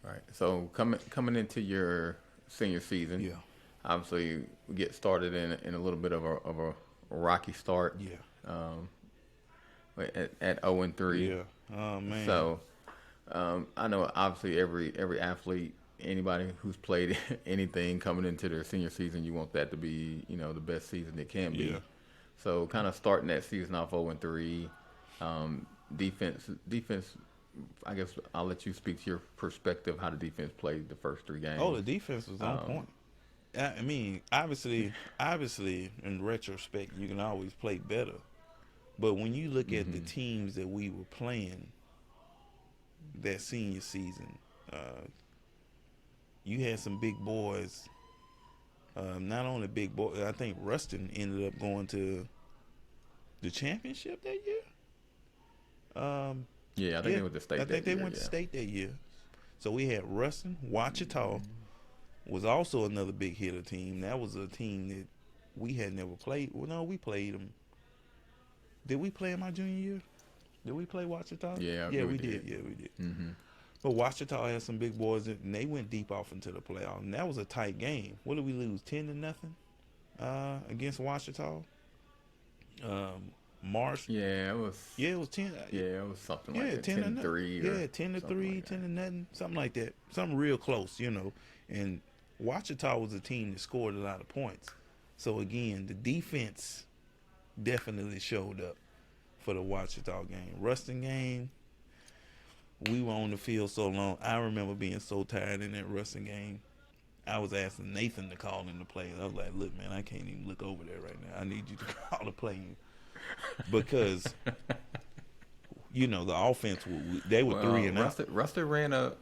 Right. So coming into your senior season, obviously we get started in a little bit of a rocky start. At 0-3. Yeah. Oh man. So I know obviously every athlete, anybody who's played anything coming into their senior season, you want that to be the best season it can be. So kind of starting that season off 0-3, defense. I guess I'll let you speak to your perspective how the defense played the first 3 games. Oh, the defense was on point. I mean, obviously, in retrospect, you can always play better. But when you look at the teams that we were playing that senior season, you had some big boys. Not only big boys, I think Rustin ended up going to the championship that year. Yeah, I think they went to state. I think they went to state that year. So we had Ruston, Ouachita was also another big hitter team. That was a team that we had never played. Well, no, we played them. Did we play in my junior year? Did we play Ouachita? Yeah, we did. Yeah, we did. Mm-hmm. But Ouachita had some big boys, and they went deep off into the playoffs. And that was a tight game. What did we lose? 10-0 against Ouachita. Marsh. Yeah, it was. Yeah, it was 10. Yeah, it was something like that. 10-3. Yeah, 10-3, 10-0, something like that. Something real close, And Ouachita was a team that scored a lot of points. So again, the defense definitely showed up for the Ouachita game. Ruston game, we were on the field so long. I remember being so tired in that Ruston game. I was asking Nathan to call in the play. I was like, look, man, I can't even look over there right now. I need you to call the play because the offense, they were 3-0. Ruston ran that.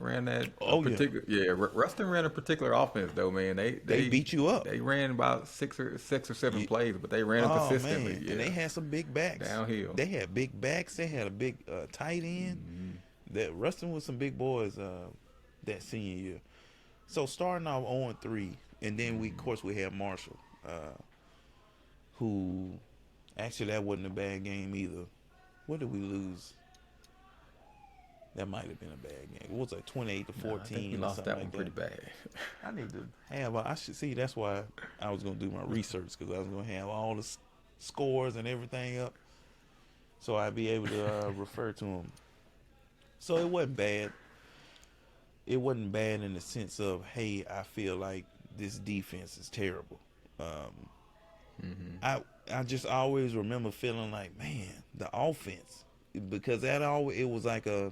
Ruston ran a particular offense though, man. They beat you up. They ran about six or seven plays, but they ran it consistently. Man. Yeah. And they had some big backs downhill. They had big backs. They had a big tight end. Mm-hmm. That Ruston was some big boys that senior year. So starting off 0-3, and then we had Marshall, who actually that wasn't a bad game either. What did we lose? That might have been a bad game. It was like 28-14. I think we lost that one pretty bad. I need to have. I should see. That's why I was gonna do my research because I was gonna have all the scores and everything up, so I'd be able to refer to them. So it wasn't bad. It wasn't bad in the sense of, hey, I feel like this defense is terrible. I just always remember feeling like, man, the offense, because it was like a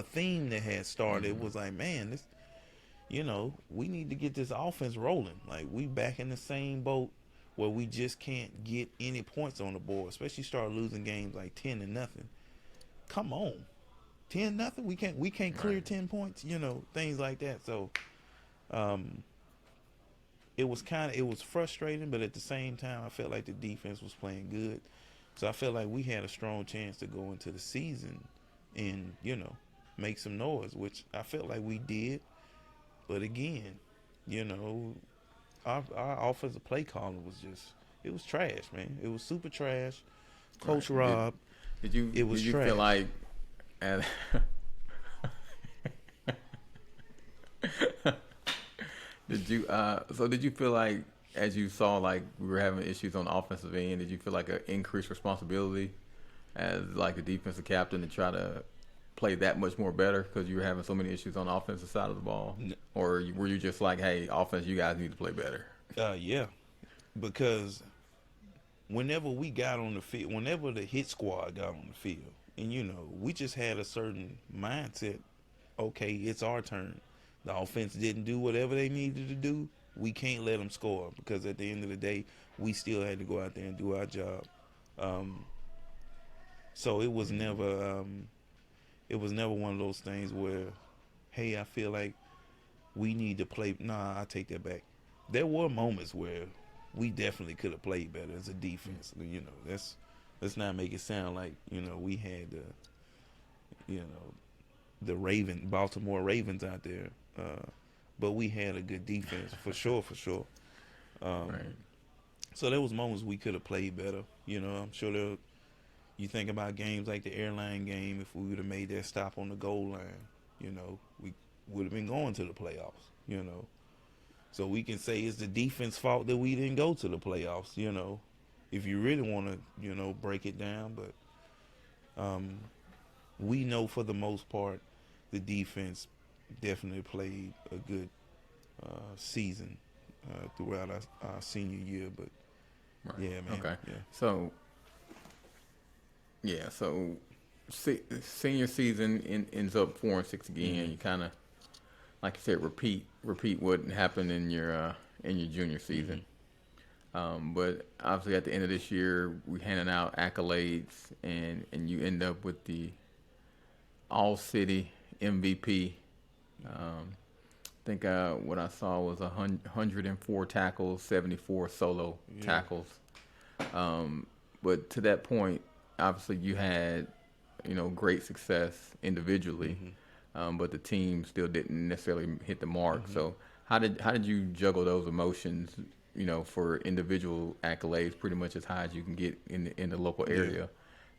theme that had started. It was like, man, this, we need to get this offense rolling. Like, we back in the same boat where we just can't get any points on the board, especially start losing games like 10-0. Come on. 10-0, we can't clear 10 points, things like that. So it was frustrating, but at the same time I felt like the defense was playing good. So I felt like we had a strong chance to go into the season and, make some noise, which I felt like we did. But again, our offensive play calling it was trash, man. It was super trash. Coach Rob, did you trash. Feel like did you feel like, as you saw like we were having issues on the offensive end, did you feel like an increased responsibility as like the defensive captain to try to play that much more better because you were having so many issues on the offensive side of the ball? Or were you just like, hey, offense, you guys need to play better? Yeah, because whenever we got on the field, whenever the hit squad got on the field, and we just had a certain mindset, okay, it's our turn. The offense didn't do whatever they needed to do. We can't let them score because at the end of the day, we still had to go out there and do our job. So it was never one of those things where, hey, I feel like we need to play. Nah, I take that back. There were moments where we definitely could have played better as a defense. Let's not make it sound like we had the Baltimore Ravens out there. But we had a good defense for sure. Right. So there was moments we could have played better. I'm sure you think about games like the airline game. If we would have made that stop on the goal line, we would have been going to the playoffs. So we can say it's the defense fault that we didn't go to the playoffs. If you really want to break it down, but we know for the most part the defense definitely played a good season throughout our senior year, but yeah, man. Okay. Yeah. So senior season ends up 4-6 again. Mm-hmm. You kind of, like you said, repeat what happened in your junior season. Mm-hmm. But obviously at the end of this year, we handing out accolades, and you end up with the All-City MVP. I think what I saw was 104 tackles, 74 solo tackles. But to that point, obviously you had, great success individually, but the team still didn't necessarily hit the mark. So how did you juggle those emotions, for individual accolades pretty much as high as you can get in the local area,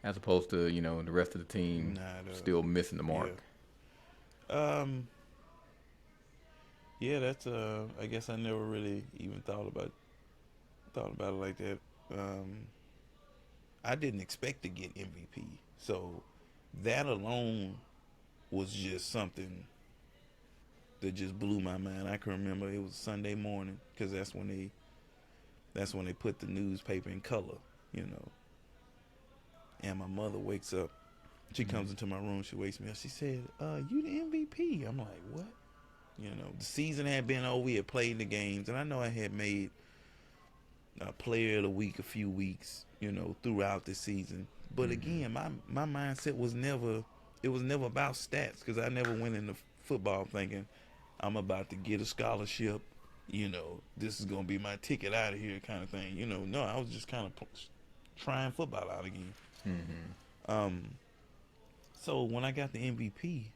as opposed to, the rest of the team still missing the mark? Yeah, that's I guess I never really even thought about it like that. I didn't expect to get MVP, so that alone was just something that just blew my mind. I can remember it was Sunday morning because that's when they put the newspaper in color, And my mother wakes up. She comes into my room. She wakes me up. She said, "You the MVP?" I'm like, "What?" The season had been over. We had played the games, and I know I had made player of the week a few weeks, throughout the season. But again, my mindset was never about stats, because I never went into football thinking I'm about to get a scholarship. This is gonna be my ticket out of here, kind of thing. No, I was just kind of trying football out again. So when I got the MVP,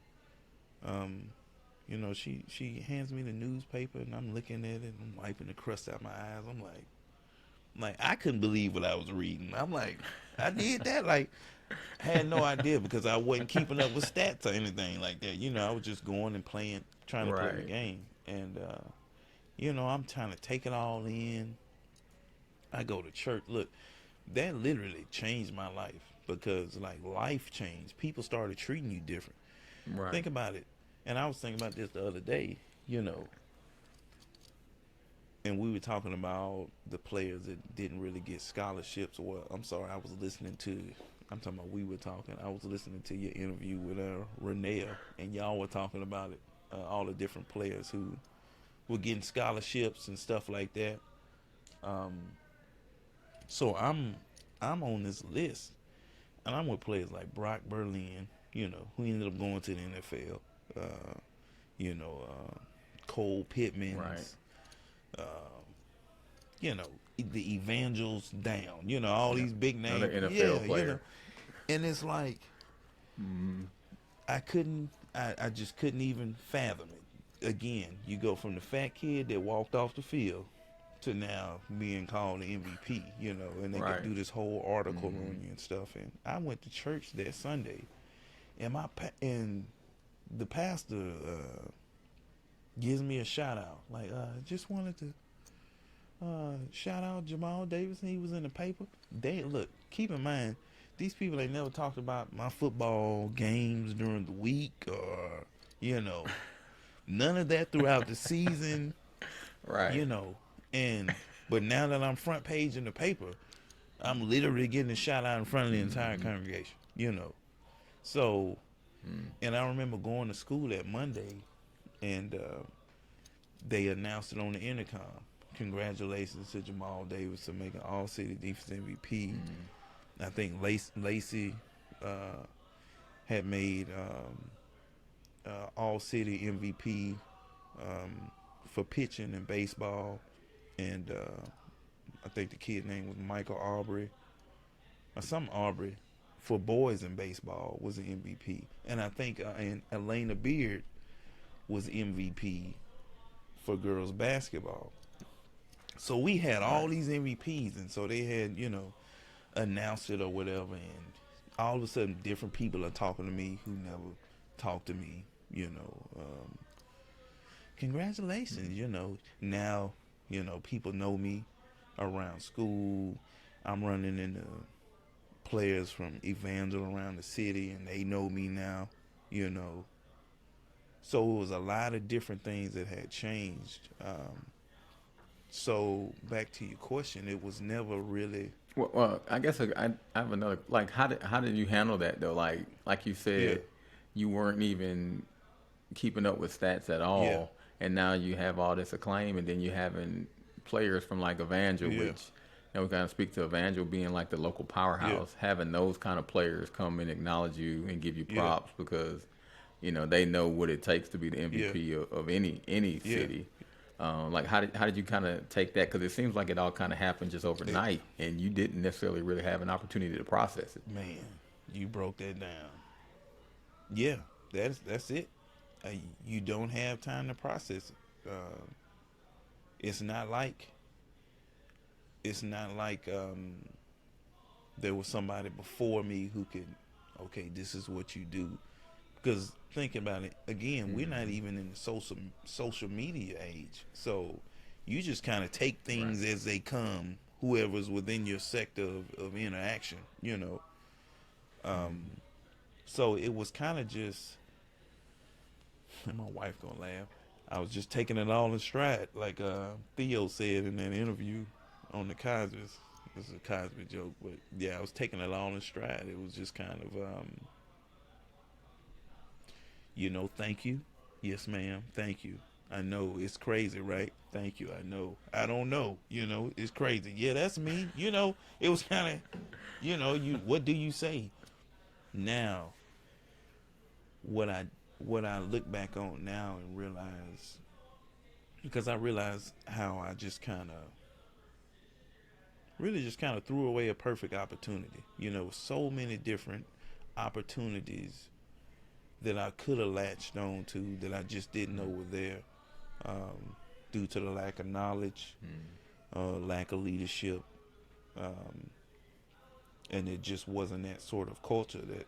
she hands me the newspaper, and I'm looking at it, and I'm wiping the crust out my eyes. I'm like, I couldn't believe what I was reading. I'm like, I did that? Like, I had no idea, because I wasn't keeping up with stats or anything like that. I was just going and playing, trying to play the game. And, I'm trying to take it all in. I go to church. Look, that literally changed my life, because, like, life changed. People started treating you different. Right. Think about it. And I was thinking about this the other day, and we were talking about the players that didn't really get scholarships. Or, I'm sorry, I was listening to your interview with Renea, and y'all were talking about it, all the different players who were getting scholarships and stuff like that. So I'm on this list, and I'm with players like Brock Berlin, who ended up going to the NFL. Cole Pittman, the Evangels down, all these big names. Another NFL player. And it's like, I just couldn't even fathom it. Again, you go from the fat kid that walked off the field to now being called the MVP, and they could do this whole article on you and stuff. And I went to church that Sunday, and the pastor gives me a shout out. Like, just wanted to shout out Jahmal Davidson. He was in the paper. Keep in mind, these people ain't never talked about my football games during the week, or none of that throughout the season. Right. But now that I'm front page in the paper, I'm literally getting a shout out in front of the entire congregation. So. And I remember going to school that Monday, and they announced it on the intercom. Congratulations to Jahmal Davidson making All-City Defense MVP. I think Lacey had made All-City MVP for pitching in baseball, and I think the kid's name was Michael Aubrey, or some Aubrey, for boys in baseball was the MVP. And I think and Elena Beard was MVP for girls basketball. So we had all these MVPs, and so they had, announced it or whatever, and all of a sudden different people are talking to me who never talked to me, congratulations, now, people know me around school. I'm running into players from Evangel around the city, and they know me now, So it was a lot of different things that had changed. So back to your question, it was never really. Well, I guess I have another. Like, how did you handle that though? Like you said, you weren't even keeping up with stats at all, and now you have all this acclaim, and then you having players from like Evangel, which. And we kind of speak to Evangel being like the local powerhouse, having those kind of players come and acknowledge you and give you props because, they know what it takes to be the MVP of any city. Like how did you kind of take that? Because it seems like it all kind of happened just overnight, and you didn't necessarily really have an opportunity to process it. Man, you broke that down. Yeah, that's it. Uh, you don't have time to process it. It's not like it's not like there was somebody before me who could, okay, this is what you do. Because think about it again, we're not even in the social media age, so you just kind of take things as they come. Whoever's within your sector of interaction, you know. So it was kind of just, and my wife gonna laugh. I was just taking it all in stride, like Theo said in that interview on the Cosby's. This is a Cosby joke, but yeah, I was taking it all in stride. It was just kind of, thank you, yes, ma'am, thank you. I know it's crazy, right? Thank you. I know. I don't know. It's crazy. Yeah, that's me. It was kind of, you. What do you say now? What I look back on now and realize, because I realize how I just kind of really just kind of threw away a perfect opportunity. So many different opportunities that I could have latched on to that I just didn't know were there, due to the lack of knowledge, lack of leadership, and it just wasn't that sort of culture that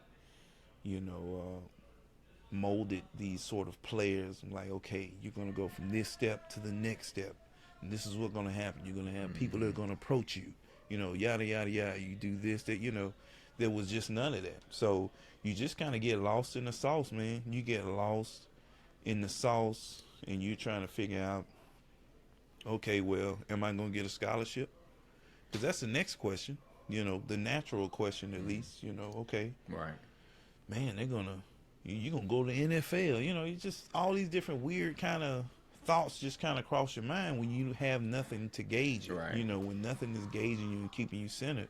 molded these sort of players. I'm like, okay, you're gonna go from this step to the next step, and this is what's gonna happen. You're gonna have people that are gonna approach you, yada yada yada. You do this, that, there was just none of that. So you just kind of get lost in the sauce, man. You get lost in the sauce, and you're trying to figure out, okay, well, am I gonna get a scholarship? Because that's the next question. The natural question, at least. Okay, Right. man, you're gonna go to the NFL. You just all these different weird kind of thoughts just kind of cross your mind when you have nothing to gauge it. Right. When nothing is gauging you and keeping you centered.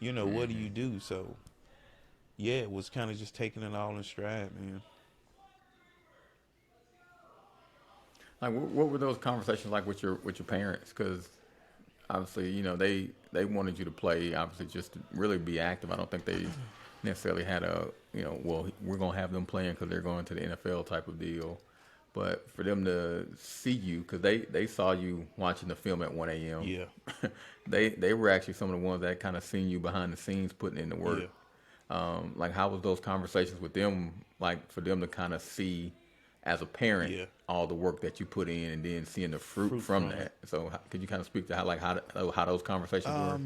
What do you do? So, yeah, it was kind of just taking it all in stride, man. Like, what were those conversations like with your parents? Because obviously, they wanted you to play, obviously, just to really be active. I don't think they necessarily had well, we're gonna have them playing because they're going to the NFL type of deal. But for them to see you, because they saw you watching the film at 1 a.m. Yeah. they were actually some of the ones that kind of seen you behind the scenes putting in the work. Like, how was those conversations with them? Like, for them to kind of see, as a parent, all the work that you put in, and then seeing the fruit from that. So, could you kind of speak to how those conversations were?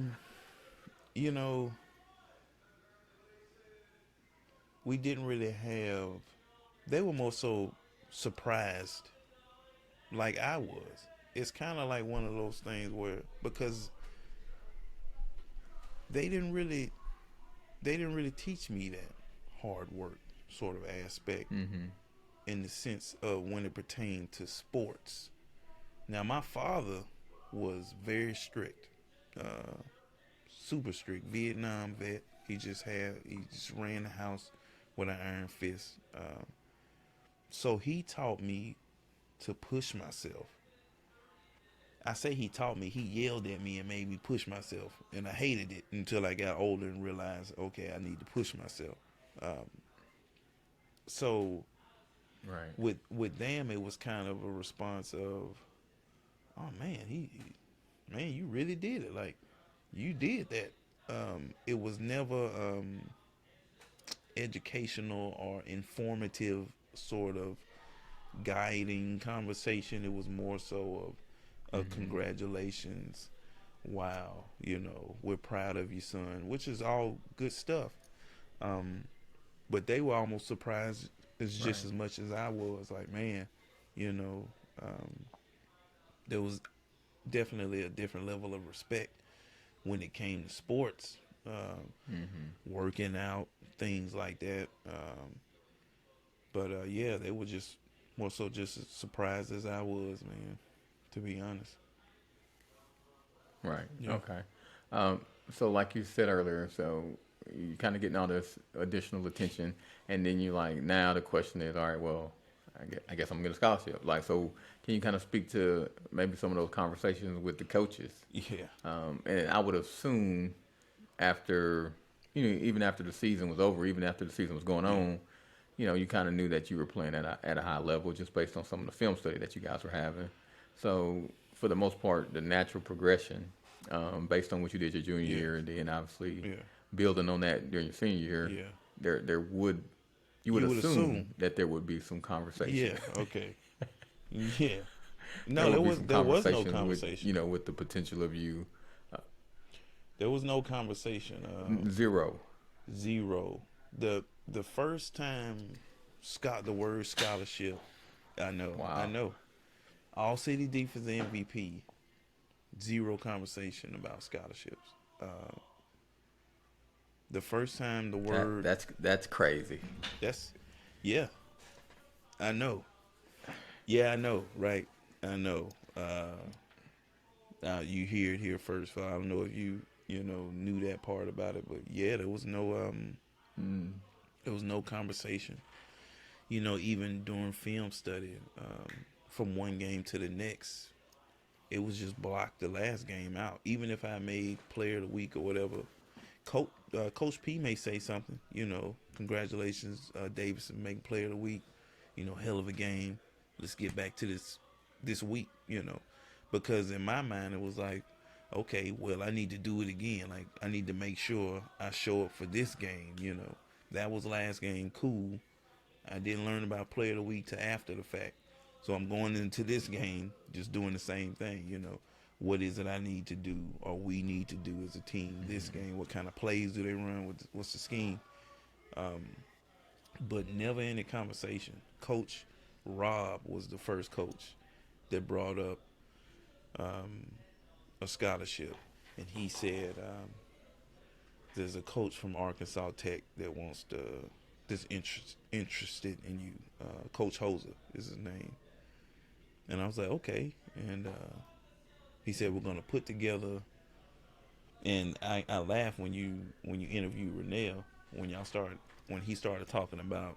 We didn't really have. They were more so surprised, like I was. It's kind of like one of those things where, because they didn't really teach me that hard work sort of aspect, in the sense of when it pertained to sports. Now, my father was very strict, super strict, Vietnam vet. He just ran the house with an iron fist. So he taught me to push myself. I say he taught me. He yelled at me and made me push myself, and I hated it until I got older and realized, okay, I need to push myself. So, Right. with them, it was kind of a response of, oh man, man, you really did it. Like, you did that. It was never educational or informative sort of guiding conversation. It was more so of congratulations. Wow, we're proud of you, son, which is all good stuff. But they were almost surprised just as much as I was. Like, man, there was definitely a different level of respect when it came to sports, working out, things like that. But yeah, they were just more so just as surprised as I was, man, to be honest. Right. Yeah. Okay. So, like you said earlier, so you kind of getting all this additional attention, and then you like, now the question is, all right, well, I guess I'm gonna get a scholarship. Like, so can you kind of speak to maybe some of those conversations with the coaches? Yeah. And I would assume after, even after the season was over, even after the season was going on, you kind of knew that you were playing at a high level just based on some of the film study that you guys were having. So for the most part, the natural progression, based on what you did your junior year, and then obviously building on that during your senior year, there would you would assume that there would be some conversation. Yeah. Okay. Yeah. There No, would be was some there was no conversations conversation. with the potential of you. There was no conversation. Zero. Zero. The first time the word scholarship, I know. Wow. I know. All city defense MVP. Zero conversation about scholarships. The first time the word That's crazy. Yeah. I know. Yeah, I know. Right. I know. You hear it here first. So I don't know if you knew that part about it, but yeah, there was no conversation. Even during film study, from one game to the next, it was just blocked the last game out. Even if I made player of the week or whatever, Coach P may say something. Congratulations, Davidson, making player of the week. Hell of a game. Let's get back to this week. Because in my mind it was like, okay, well, I need to do it again. Like, I need to make sure I show up for this game. That was last game. Cool. I didn't learn about player of the week till after the fact. So I'm going into this game just doing the same thing. What is it I need to do or we need to do as a team this game? What kind of plays do they run? What's the scheme? But never any conversation. Coach Rob was the first coach that brought up a scholarship. And he said, there's a coach from Arkansas Tech that that's interested in you. Coach Hoser is his name. And I was like, okay. And he said, we're going to put together, and I laughed when you interviewed Renell, when he started talking about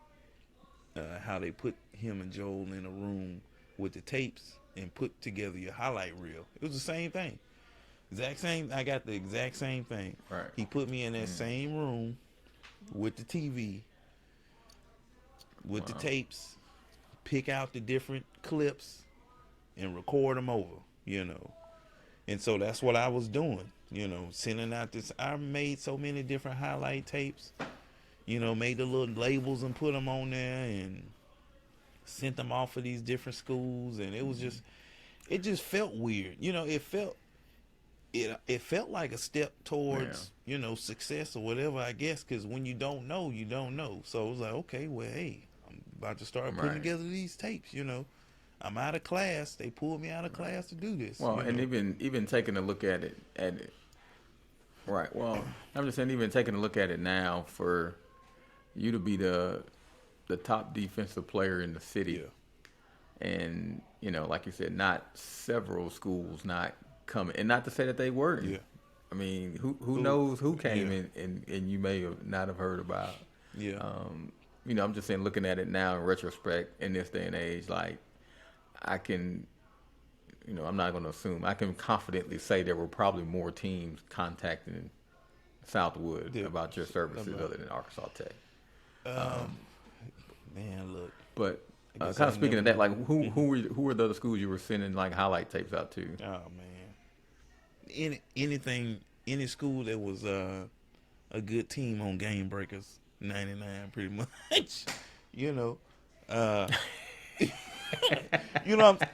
how they put him and Joel in a room with the tapes and put together your highlight reel. It was the same thing. I got the exact same thing. Right. He put me in that same room with the TV, with the tapes, pick out the different clips, and record them over, And so that's what I was doing, sending out this. I made so many different highlight tapes, made the little labels and put them on there and sent them off of these different schools. And it just felt weird. It felt like a step towards, success or whatever, I guess, because when you don't know, you don't know. So it was like, okay, well, hey, I'm about to start putting together these tapes, I'm out of class. They pulled me out of class to do this. Well, and even taking a look at it. Right. Well, I'm just saying, even taking a look at it now, for you to be the top defensive player in the city, and like you said, not several schools not coming, and not to say that they weren't. Yeah. I mean, who knows who came in and you may have not have heard about. Yeah. I'm just saying, looking at it now in retrospect, in this day and age, like, I can, I'm not going to assume. I can confidently say there were probably more teams contacting Southwood about your services other than Arkansas Tech. Man, look. But kind of speaking of that, like, who were the other schools you were sending like highlight tapes out to? Oh man, any school that was a good team on Game Breakers 99, pretty much.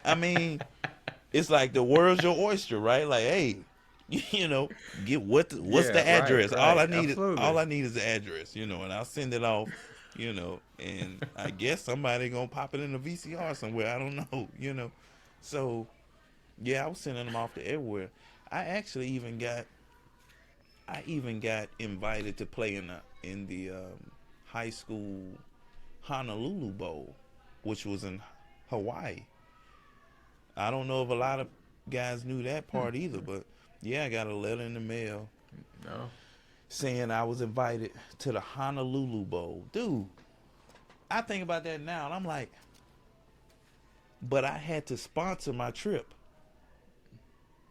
I mean, it's like the world's your oyster, right? Like, hey, get what's the address? Right. All I need is the address, and I'll send it off, and I guess somebody gonna pop it in a VCR somewhere. I don't know, So, yeah, I was sending them off to everywhere. I even got invited to play in the high school Honolulu Bowl, which was in Hawaii. I don't know if a lot of guys knew that part either, but yeah, I got a letter in the mail saying I was invited to the Honolulu Bowl. Dude, I think about that now, and I'm like, but I had to sponsor my trip.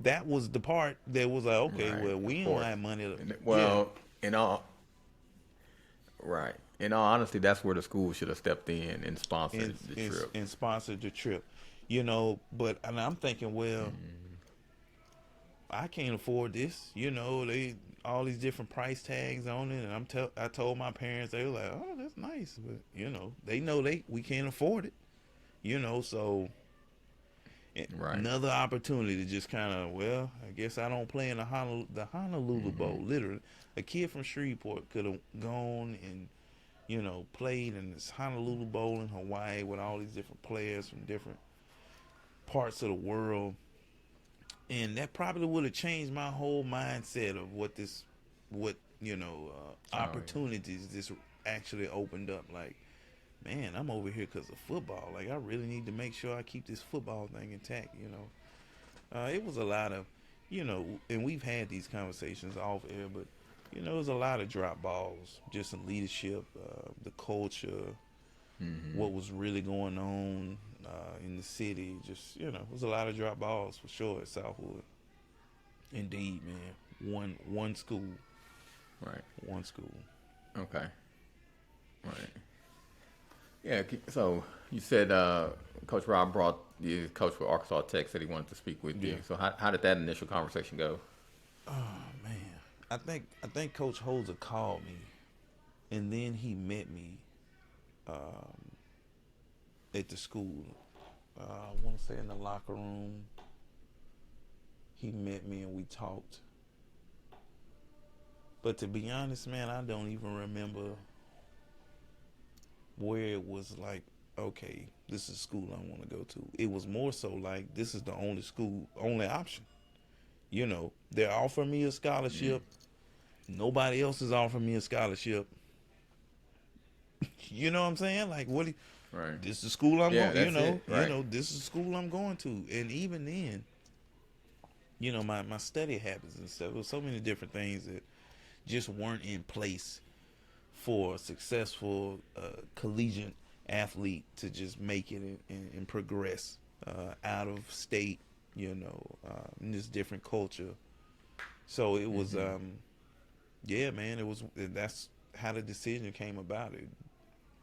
That was the part that was like, okay, Right, well, of we don't course. have money. Yeah, Well, in all right, in all honesty, that's where the school should have stepped in and sponsored the trip. and sponsored the trip, But and I'm thinking, well, I can't afford this. They all these different price tags on it, and I told my parents, they were like, oh, that's nice, but they know we can't afford it. So Right. another opportunity to just kind of, well, I guess I don't play in the Honolulu Bowl. Literally, a kid from Shreveport could have gone and played in this Honolulu Bowl in Hawaii with all these different players from different parts of the world, and that probably would have changed my whole mindset of what opportunities this actually opened up. Like, man, I'm over here because of football. Like, I really need to make sure I keep this football thing intact. It was a lot of, and we've had these conversations off air, but it was a lot of drop balls, just in leadership, the culture, what was really going on in the city. Just it was a lot of drop balls for sure at Southwood. Indeed, man. One school. Right. One school. Okay. Right. Yeah. So you said Coach Rob brought the coach for Arkansas Tech, said he wanted to speak with you. Yeah. So how did that initial conversation go? Oh man, I think Coach Holzer called me, and then he met me at the school. I want to say in the locker room. He met me and we talked. But to be honest, man, I don't even remember where it was like, okay, this is school I want to go to. It was more so like, this is the only option. They're offering me a scholarship. Nobody else is offering me a scholarship. You know what I'm saying? Like, Right. this is the school I'm going. Right. This is the school I'm going to. And even then, my study habits and stuff. There was so many different things that just weren't in place for a successful collegiate athlete to just make it and progress out of state, in this different culture. So it was, yeah, man, that's how the decision came about. It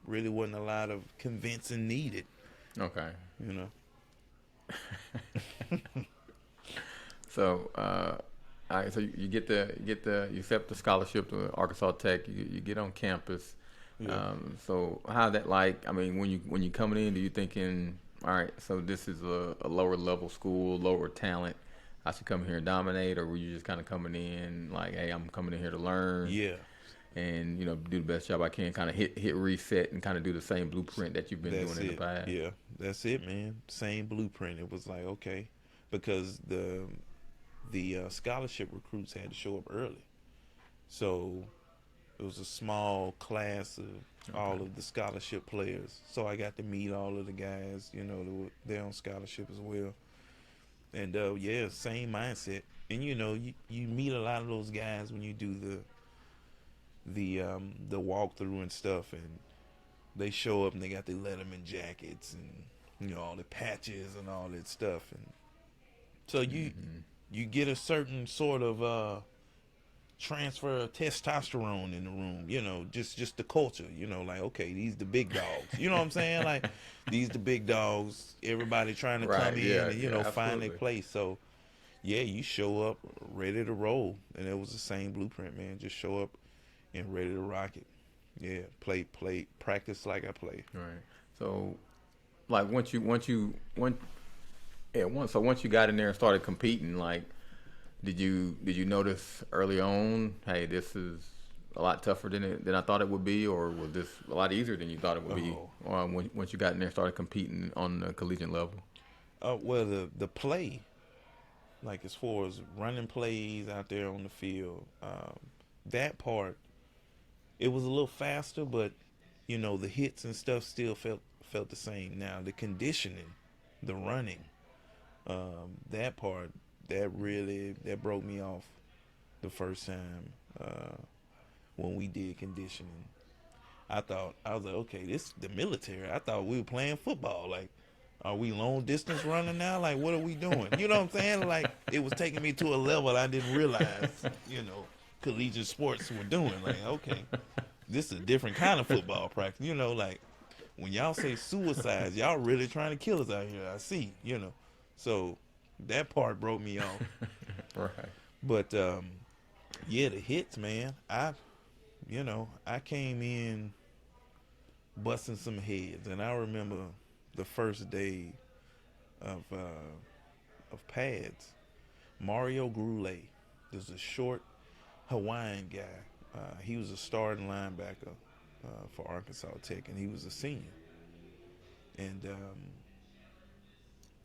really wasn't a lot of convincing needed. Okay. So, all right. So you you accept the scholarship to Arkansas Tech. You get on campus. Yeah. So how that like? I mean, when you coming in, do you thinking, all right, so this is a lower level school, lower talent, I should come here and dominate, or were you just kind of coming in like, hey, I'm coming in here to learn? Yeah. And do the best job I can, kind of hit reset and kind of do the same blueprint that you've been doing in the past. Yeah, that's it, man. Same blueprint. It was like, okay, because the scholarship recruits had to show up early, so it was a small class of all of the scholarship players. So I got to meet all of the guys, that were there on scholarship as well. And yeah, same mindset. And you meet a lot of those guys when you do the walkthrough and stuff, and they show up and they got their Letterman jackets and all the patches and all that stuff, and so you get a certain sort of transfer of testosterone in the room, just the culture, like, okay, these the big dogs, you know what I'm saying? Like, these the big dogs, everybody trying to come in and find their place. So yeah, you show up ready to roll, and it was the same blueprint, man. Just show up and ready to rock it. Yeah, play, practice like I play. Right. So, like once you got in there and started competing, like, did you notice early on, hey, this is a lot tougher than I thought it would be, or was this a lot easier than you thought it would be? Once you got in there and started competing on the collegiate level? Well, the play, like as far as running plays out there on the field, that part, it was a little faster, but the hits and stuff still felt the same. Now the conditioning, the running, that part, that broke me off the first time when we did conditioning. I was like, okay, this is the military. I thought we were playing football. Like, Are we long distance running now? Like, what are we doing? You know what I'm saying? Like, it was taking me to a level I didn't realize, collegiate sports were doing. Like, okay, this is a different kind of football practice. Like, when y'all say suicides, y'all really trying to kill us out here. I see. So that part broke me off. Right. But, yeah, the hits, man. I came in busting some heads, and I remember the first day of pads. Mario Goulet, this is a short Hawaiian guy. He was a starting linebacker for Arkansas Tech, and he was a senior. And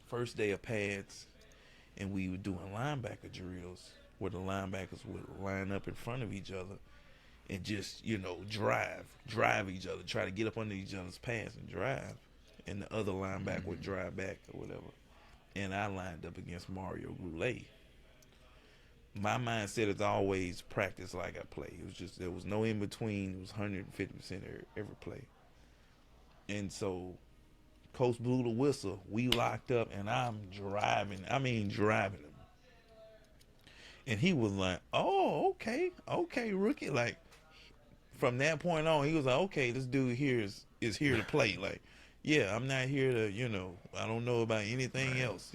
first day of pads, and we were doing linebacker drills where the linebackers would line up in front of each other and just, drive each other, try to get up under each other's pads and drive. And the other linebacker would drive back or whatever. And I lined up against Mario Goulet. My mindset is always practice like I play. It was just, there was no in between. It was 150% every play. And so Coach blew the whistle. We locked up, and I'm driving. Driving him. And he was like, "Oh, okay, rookie." Like, from that point on, he was like, "Okay, this dude here is here to play." Like, yeah, I'm not here to, I don't know about anything else.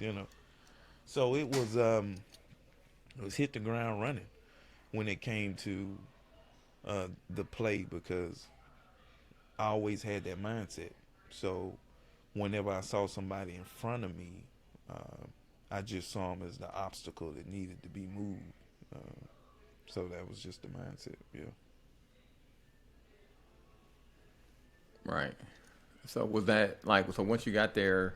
So it was hit the ground running when it came to the play, because I always had that mindset. So whenever I saw somebody in front of me, I just saw him as the obstacle that needed to be moved. So that was just the mindset, yeah. Right. So was that so once you got there,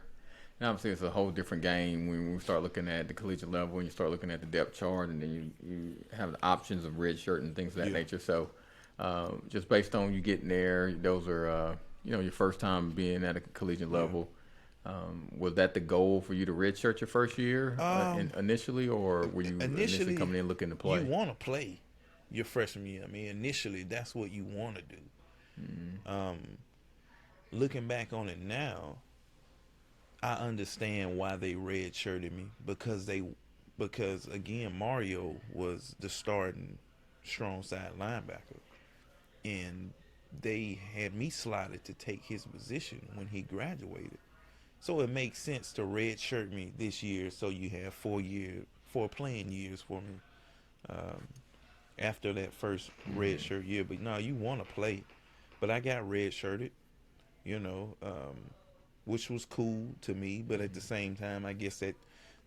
and obviously it's a whole different game when we start looking at the collegiate level and you start looking at the depth chart, and then you have the options of red shirt and things of that nature. So just based on you getting there, those are, your first time being at a collegiate level. Was that the goal for you to redshirt your first year initially, or were you initially coming in looking to play? You want to play your freshman year. Initially, that's what you want to do. Mm-hmm. Looking back on it now, I understand why they redshirted me, because again, Mario was the starting strong side linebacker, and they had me slotted to take his position when he graduated. So it makes sense to redshirt me this year, so you have 4 playing years for me after that first redshirt year. But no, you want to play. But I got redshirted, which was cool to me. But at the same time, I guess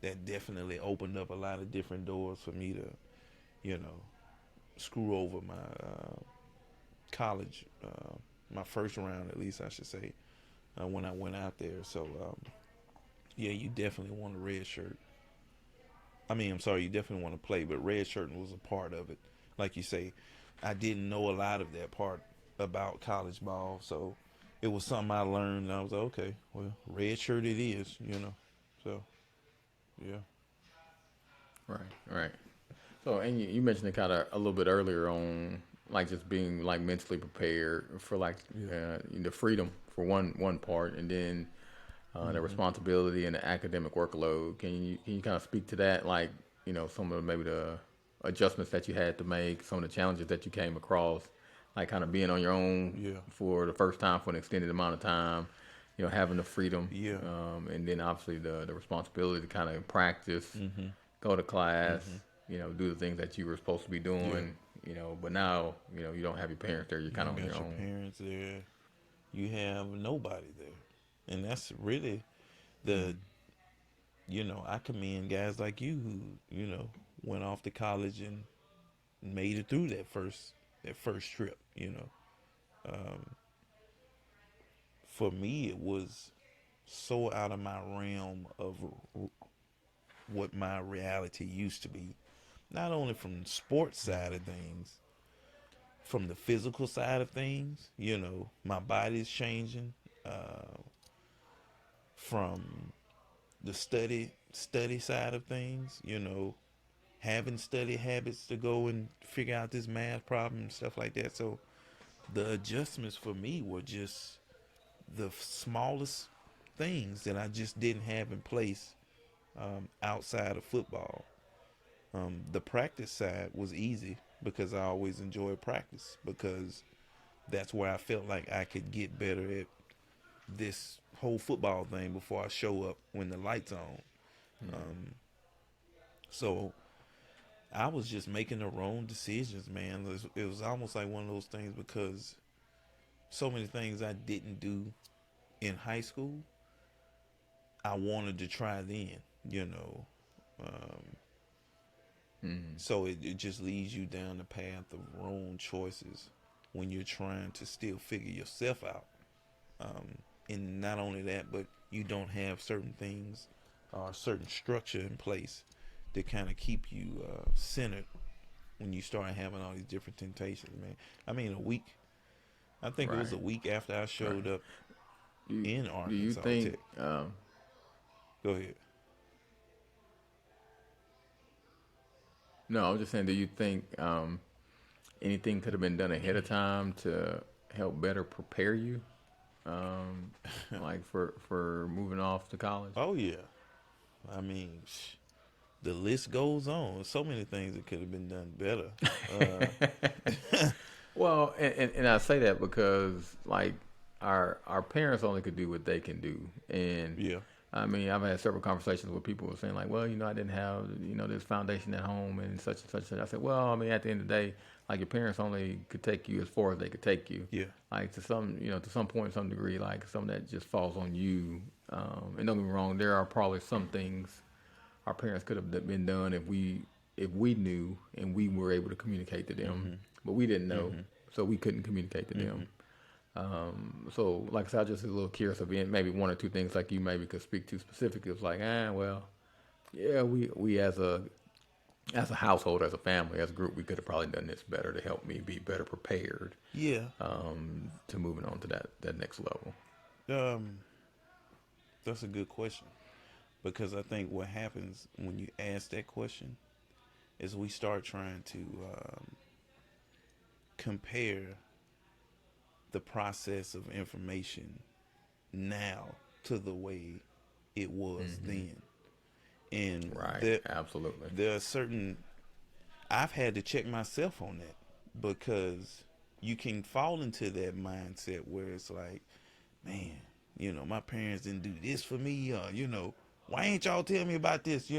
that definitely opened up a lot of different doors for me to, screw over my college, my first round at least, I should say. When I went out there. So, yeah, you definitely want a red shirt. You definitely want to play, but red shirt was a part of it. Like you say, I didn't know a lot of that part about college ball, so it was something I learned, and I was like, okay, well, red shirt it is, So, yeah. Right. So, and you mentioned it kind of a little bit earlier on, just being mentally prepared for the freedom for one part, and then the responsibility and the academic workload. Can you kind of speak to that? Some of maybe the adjustments that you had to make, some of the challenges that you came across, kind of being on your own for the first time for an extended amount of time, having the freedom, and then obviously the responsibility to kind of practice, go to class, do the things that you were supposed to be doing. But now, you don't have your parents there. You're kind of on your own. Your parents there. You have nobody there. And that's really I commend guys like you who, went off to college and made it through that first trip, For me, it was so out of my realm of what my reality used to be. Not only from the sports side of things, from the physical side of things, my body's changing. From the study side of things, having study habits to go and figure out this math problem and stuff like that. So the adjustments for me were just the smallest things that I just didn't have in place outside of football. The practice side was easy because I always enjoyed practice because that's where I felt like I could get better at this whole football thing before I show up when the lights on. So I was just making the wrong decisions, man. It was almost like one of those things because so many things I didn't do in high school, I wanted to try then, you know. So it just leads you down the path of wrong choices when you're trying to still figure yourself out. And not only that, but you don't have certain things or certain structure in place to kind of keep you centered when you start having all these different temptations, man. I mean, I think it was a week after I showed up in Arkansas. Do you think? Go ahead. No, I was just saying. Do you think anything could have been done ahead of time to help better prepare you, like for moving off to college? Oh yeah, I mean, the list goes on. So many things that could have been done better. Well, and I say that because like our parents only could do what they can do, and Yeah. I mean, I've had several conversations where people were saying like, well, I didn't have, this foundation at home and such and such. And I said, well, I mean, at the end of the day, like your parents only could take you as far as they could take you. Yeah. Like to some point, some degree, like some of that just falls on you. And don't get me wrong, there are probably some things our parents could have been done if we knew and we were able to communicate to them, but we didn't know, so we couldn't communicate to them. So like I said, I just a little curious of maybe one or two things like you maybe could speak to specifically. It's like, well, yeah, we as a household, as a family, as a group, we could have probably done this better to help me be better prepared. Yeah. To moving on to that next level. That's a good question because I think what happens when you ask that question is we start trying to compare the process of information now to the way it was then. And absolutely. There are certain, I've had to check myself on that because you can fall into that mindset where it's like, man, my parents didn't do this for me, or, why ain't y'all tell me about this,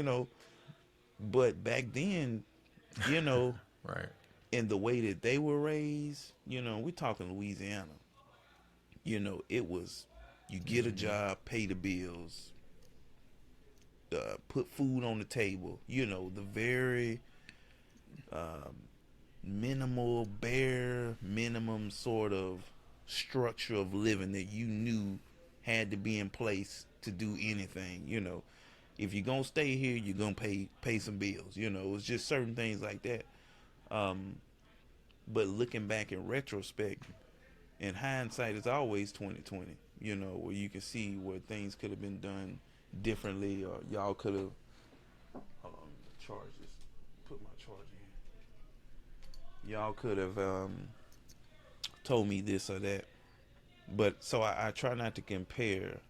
But back then, Right. in the way that they were raised, we're talking Louisiana. It was you get a job, pay the bills, put food on the table. The very bare minimum sort of structure of living that you knew had to be in place to do anything. If you're gonna stay here, you're gonna pay some bills. It's just certain things like that. But looking back in retrospect, in hindsight, it's always 2020. Where you can see where things could have been done differently, or y'all could have. Hold on, charge this. Put my charger in. Y'all could have told me this or that. But so I try not to compare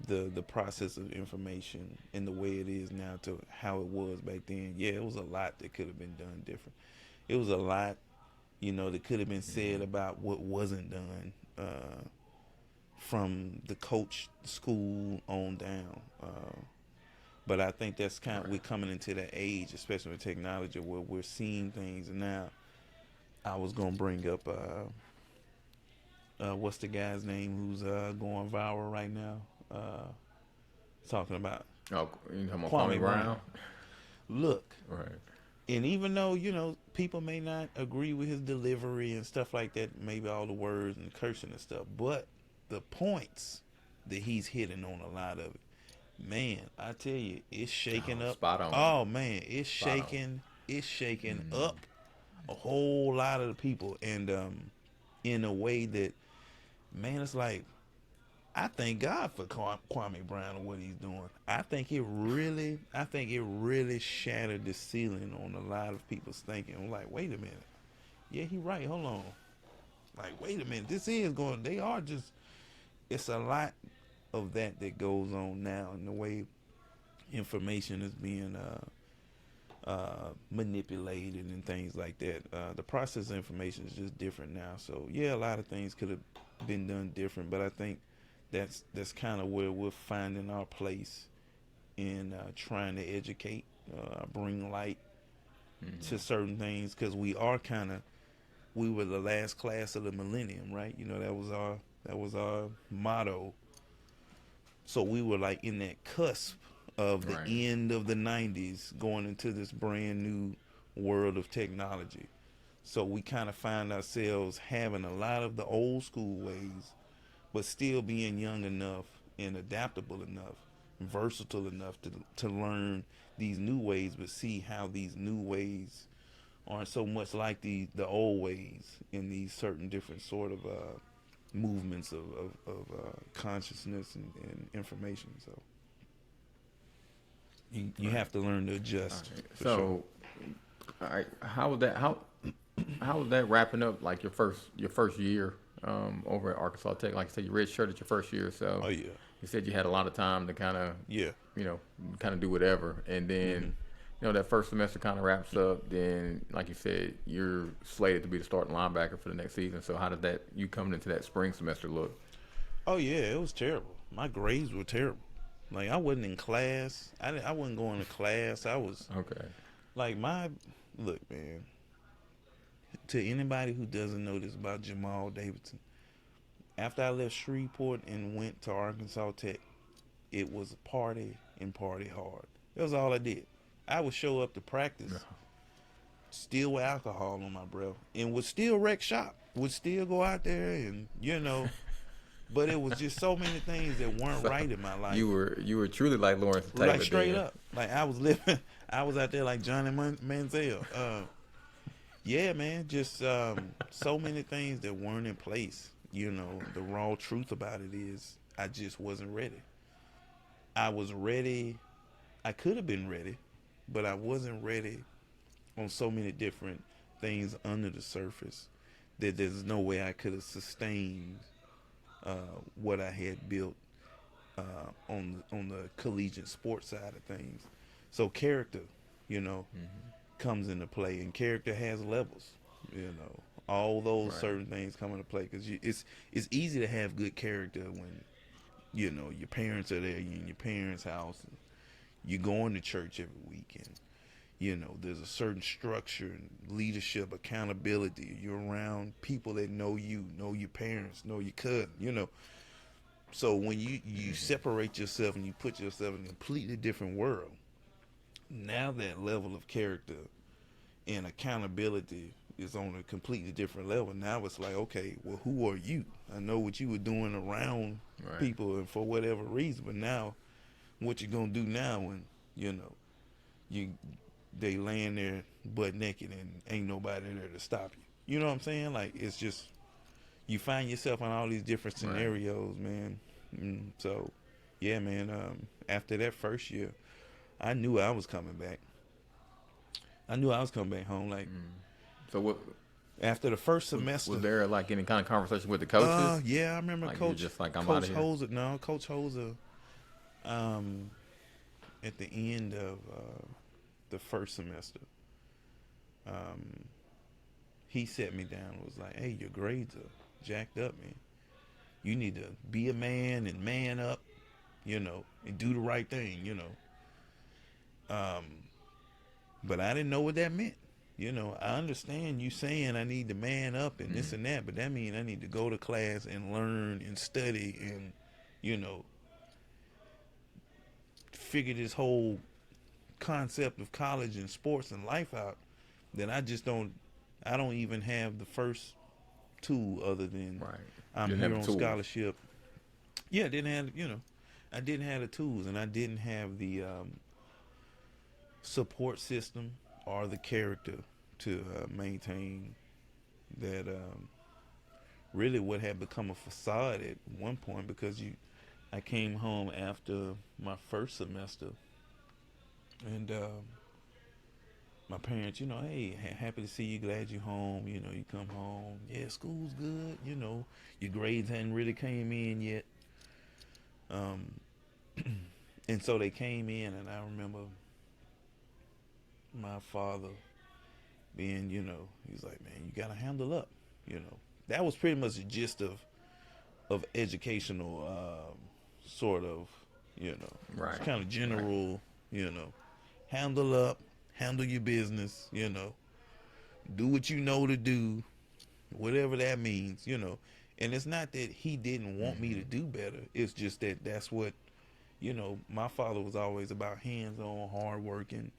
the process of information and the way it is now to how it was back then. Yeah, it was a lot that could have been done different. It was a lot, that could have been said about what wasn't done from the coach, school on down. But I think that's kind of, we're coming into that age, especially with technology, where we're seeing things. And now I was going to bring up, what's the guy's name who's going viral right now? Talking about Kwame Brown. Look. Right. And even though, people may not agree with his delivery and stuff like that, maybe all the words and cursing and stuff, but the points that he's hitting on a lot of it, man, I tell you, it's shaking up. Spot on. Oh, man, it's shaking up a whole lot of the people. And in a way that, man, it's like, I thank God for Kwame Brown and what he's doing. I think it really shattered the ceiling on a lot of people's thinking. I'm like, wait a minute. Yeah, he right. Hold on. Like, wait a minute. It's a lot of that goes on now, and the way information is being manipulated and things like that. The process of information is just different now. So yeah, a lot of things could have been done different, but I think that's kind of where we're finding our place in trying to educate, bring light to certain things, because we were the last class of the millennium, right? You know, that was our motto. So we were like in that cusp of the Right. end of the 90s going into this brand new world of technology. So we kind of find ourselves having a lot of the old school ways, but still being young enough and adaptable enough, versatile enough to learn these new ways, but see how these new ways aren't so much like the old ways in these certain different sort of movements of consciousness and information. So you have to learn to adjust. Right. For So, sure. all right, how was that wrapping up like your first year over at Arkansas Tech? Like I said, you redshirted your first year, so Oh yeah, you said you had a lot of time to kind of yeah. kind of do whatever, and then that first semester kind of wraps up. Then, like you said, you're slated to be the starting linebacker for the next season. So how did that you coming into that spring semester look? Oh yeah, it was terrible. My grades were terrible. Like I wasn't in class. I wasn't going to class. I was Okay. like look, man. To anybody who doesn't know this about Jahmal Davidson, after I left Shreveport and went to Arkansas Tech, it was party and party hard. That was all I did. I would show up to practice, still with alcohol on my breath, and would still wreck shop. Would still go out there and but it was just so many things that weren't So right in my life. you were truly like Lawrence Taylor. Like straight then. up, like I was living. I was out there like Johnny Manziel. Yeah, man, just so many things that weren't in place. The raw truth about it is I just wasn't ready. I was ready. I could have been ready, but I wasn't ready on so many different things under the surface that there's no way I could have sustained what I had built on the collegiate sports side of things. So character, comes into play, and character has levels. All those Right. certain things come into play, because it's easy to have good character when your parents are there, you're in your parents' house, and you're going to church every weekend. There's a certain structure and leadership, accountability. You're around people that know you, know your parents, know your cousin. So when you separate yourself and you put yourself in a completely different world, now that level of character and accountability is on a completely different level. Now it's like, okay, well, who are you? I know what you were doing around Right. people and for whatever reason, but now what you gonna do now when they laying there butt naked and ain't nobody there to stop you? You know what I'm saying? Like, it's just, you find yourself in all these different Right. scenarios, man. So yeah, man, after that first year, I knew I was coming back. I knew I was coming back home. Like, So what after the first semester, was there like any kind of conversation with the coaches? yeah, I remember Like, you're Coach just like, I'm Coach outta here? Hoser. No, Coach Hoser. At the end of the first semester, he set me down and was like, "Hey, your grades are jacked up, man. You need to be a man and man up, and do the right thing, But I didn't know what that meant. I understand you saying I need to man up and this and that, but that means I need to go to class and learn and study and, figure this whole concept of college and sports and life out. That I don't even have the first tool other than Right. I'm Didn't here have on tools. scholarship. Yeah, I didn't have the tools, and I didn't have the support system or the character to maintain that. Really, what had become a facade at one point, because I came home after my first semester, and my parents, hey, happy to see you, glad you're home. You come home, yeah, school's good. Your grades hadn't really came in yet. Um, and so they came in, and I remember my father being, he's like, man, you gotta handle up. That was pretty much the gist of educational, sort of, it's Right. kind of Right. general, handle up, handle your business, do what you know to do, whatever that means. And it's not that he didn't want me to do better. It's just that that's what, my father was always about hands-on, hard working,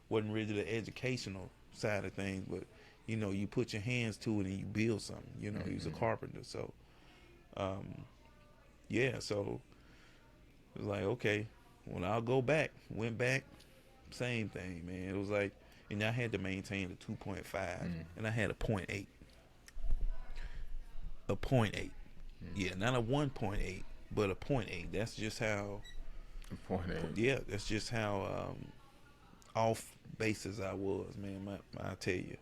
wasn't really the educational side of things, but you put your hands to it and you build something. He was a carpenter, so yeah. So it was like, okay, when I'll go back, went back, same thing, man. It was like, and I had to maintain a 2.5, and I had a point eight. Yeah, not a 1.8, but a point eight. That's just how. Point eight. Yeah, that's just how off basis I was, man. I tell you,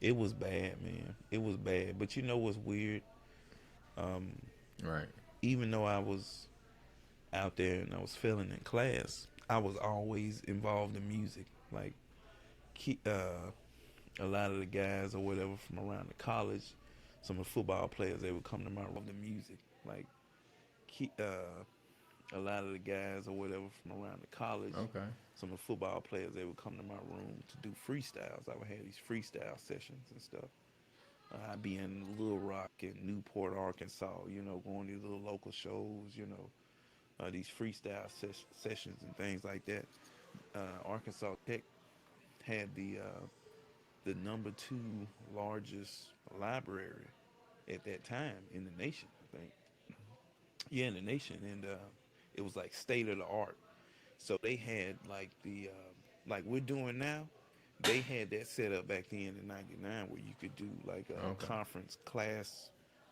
it was bad, man. It was bad. But you know what's weird? Um, Right. Even though I was out there and I was failing in class, I was always involved in music. Like, a lot of the guys or whatever from around the college, some of the football players, they would come to my room to music. Like, a lot of the guys or whatever from around the college, Okay. some of the football players, they would come to my room to do freestyles. I would have these freestyle sessions and stuff. I'd be in Little Rock and Newport, Arkansas, going to these little local shows, these freestyle sessions and things like that. Arkansas Tech had the number two largest library at that time in the nation, I think. Yeah, in the nation, and it was like state of the art. So they had like like we're doing now. They had that set up back then in '99 where you could do like a Okay. conference class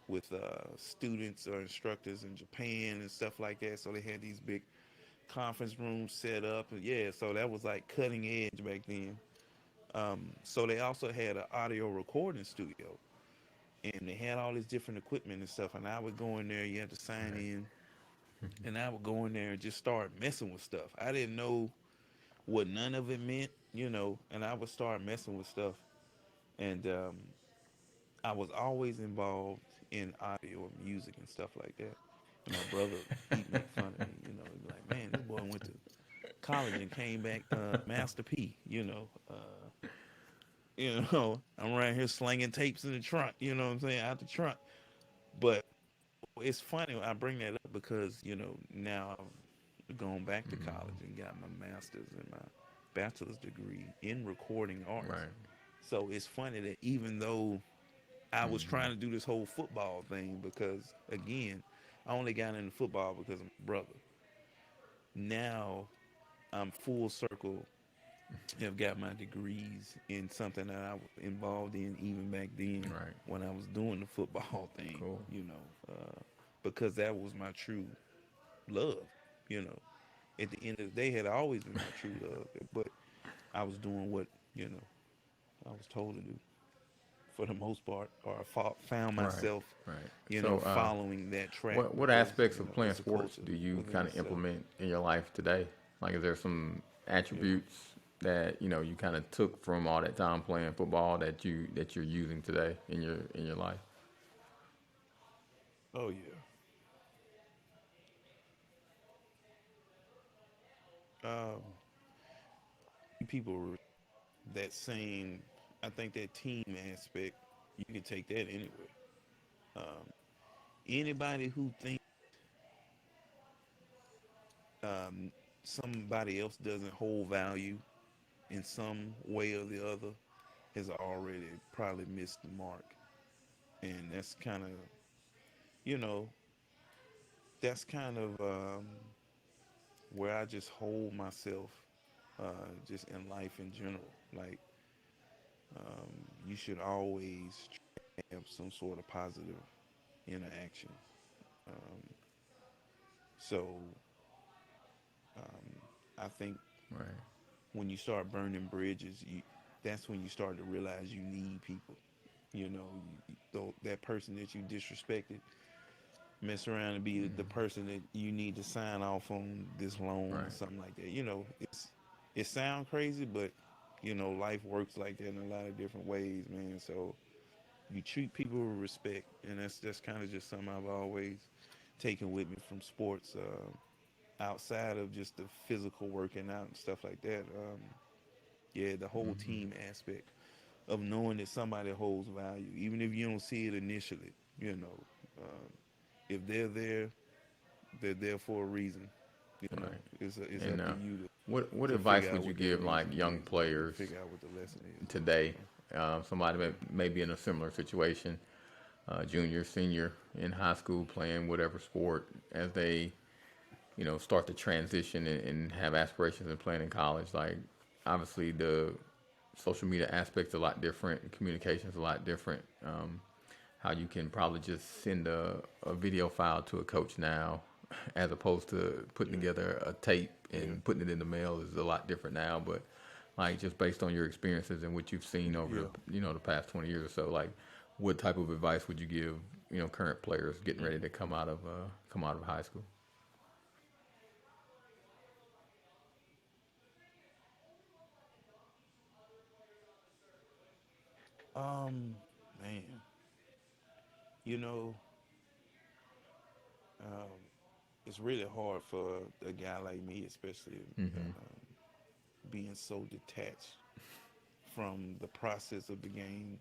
with students or instructors in Japan and stuff like that. So they had these big conference rooms set up, and yeah, so that was like cutting edge back then. So they also had an audio recording studio, and they had all this different equipment and stuff. And I would go in there, you had to sign Right. in, and I would go in there and just start messing with stuff. I didn't know what none of it meant, and I would start messing with stuff. And I was always involved in audio and music and stuff like that. And my brother, he'd make fun of me, he'd be like, man, this boy went to college and came back Master P. I'm around here slinging tapes in the trunk, you know what I'm saying, out the trunk. But it's funny I bring that up because now I've gone back to college and got my master's and my bachelor's degree in recording arts. Right. So it's funny that even though I was trying to do this whole football thing, because again, I only got into football because of my brother. Now I'm full circle, have got my degrees in something that I was involved in even back then Right. when I was doing the football thing, Cool. because that was my true love. You know, at the end of the day, had always been my true love, but I was doing what I was told to do for the most part, or found Right. myself, Right. So, following that track what because aspects of playing it's a sports culture do you within kind of itself. implement in your life today? Like, is there some Yeah. attributes that you kind of took from all that time playing football that you're using today in your life? Oh yeah. Um, people that same. I think that team aspect. You can take that anywhere. Um, Anybody who thinks um, somebody else doesn't hold value in some way or the other has already probably missed the mark. And you know, that's kind of where I just hold myself, just in life in general. Like, you should always have some sort of positive interaction. Um, so I think Right. when you start burning bridges, that's when you start to realize you need people. That person that you disrespected, mess around and be the person that you need to sign off on this loan or Right. something like that. It sounds crazy, but life works like that in a lot of different ways, man. So you treat people with respect, and that's kind of just something I've always taken with me from sports. Outside of just the physical working out and stuff like that, yeah, the whole team aspect of knowing that somebody holds value, even if you don't see it initially. You know, um, if they're there for a reason. Right. It's And up to you what to advice figure out would you what that give like reason young is and players figure out what the lesson is. today? Somebody may be in a similar situation, junior, senior in high school, playing whatever sport, as they start to transition and have aspirations in playing in college. Like, obviously, the social media aspect's a lot different, communication's a lot different. How you can probably just send a video file to a coach now, as opposed to putting Yeah, together a tape yeah, and putting it in the mail is a lot different now. But like, just based on your experiences and what you've seen over yeah. the past 20 years or so, like, what type of advice would you give current players getting ready to come out of high school? Man, you know, um, it's really hard for a guy like me, especially being so detached from the process of the game.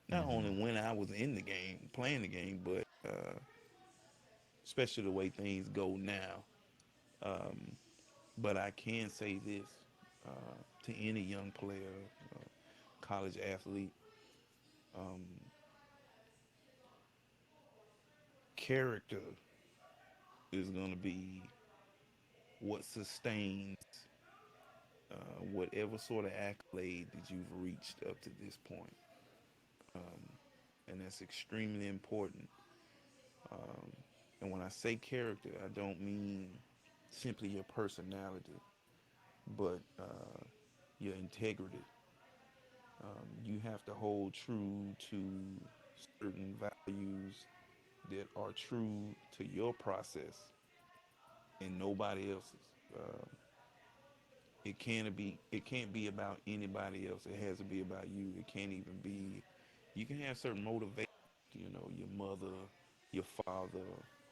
Not only when I was in the game, playing the game, but especially the way things go now. Um, but I can say this to any young player, college athlete: um, character is going to be what sustains whatever sort of accolade that you've reached up to this point. Um, and that's extremely important. Um, and when I say character, I don't mean simply your personality, but your integrity. You have to hold true to certain values that are true to your process and nobody else's. It can't be about anybody else. It has to be about you. It can't even be. You can have certain motivations, your mother, your father,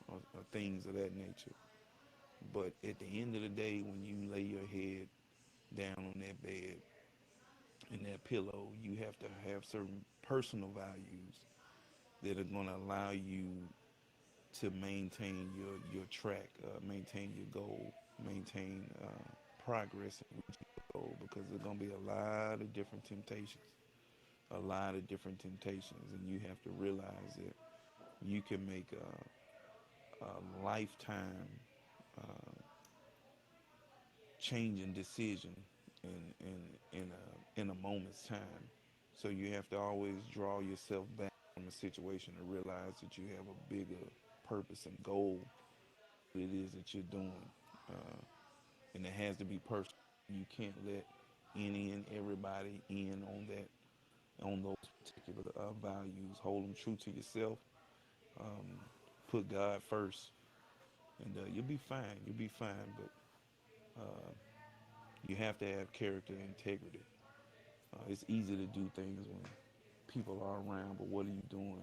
or things of that nature. But at the end of the day, when you lay your head down on that bed and that pillow, you have to have certain personal values that are going to allow you to maintain your track, maintain your goal, maintain progress and reach your goal, because there's going to be a lot of different temptations, and you have to realize that you can make a lifetime changing decision in a moment's time. So you have to always draw yourself back from a situation to realize that you have a bigger purpose and goal what it is that you're doing, uh, and it has to be personal. You can't let any and everybody in on those particular values. Hold them true to yourself. Um, put God first, and you'll be fine. You'll be fine. But you have to have character and integrity. It's easy to do things when people are around, but what are you doing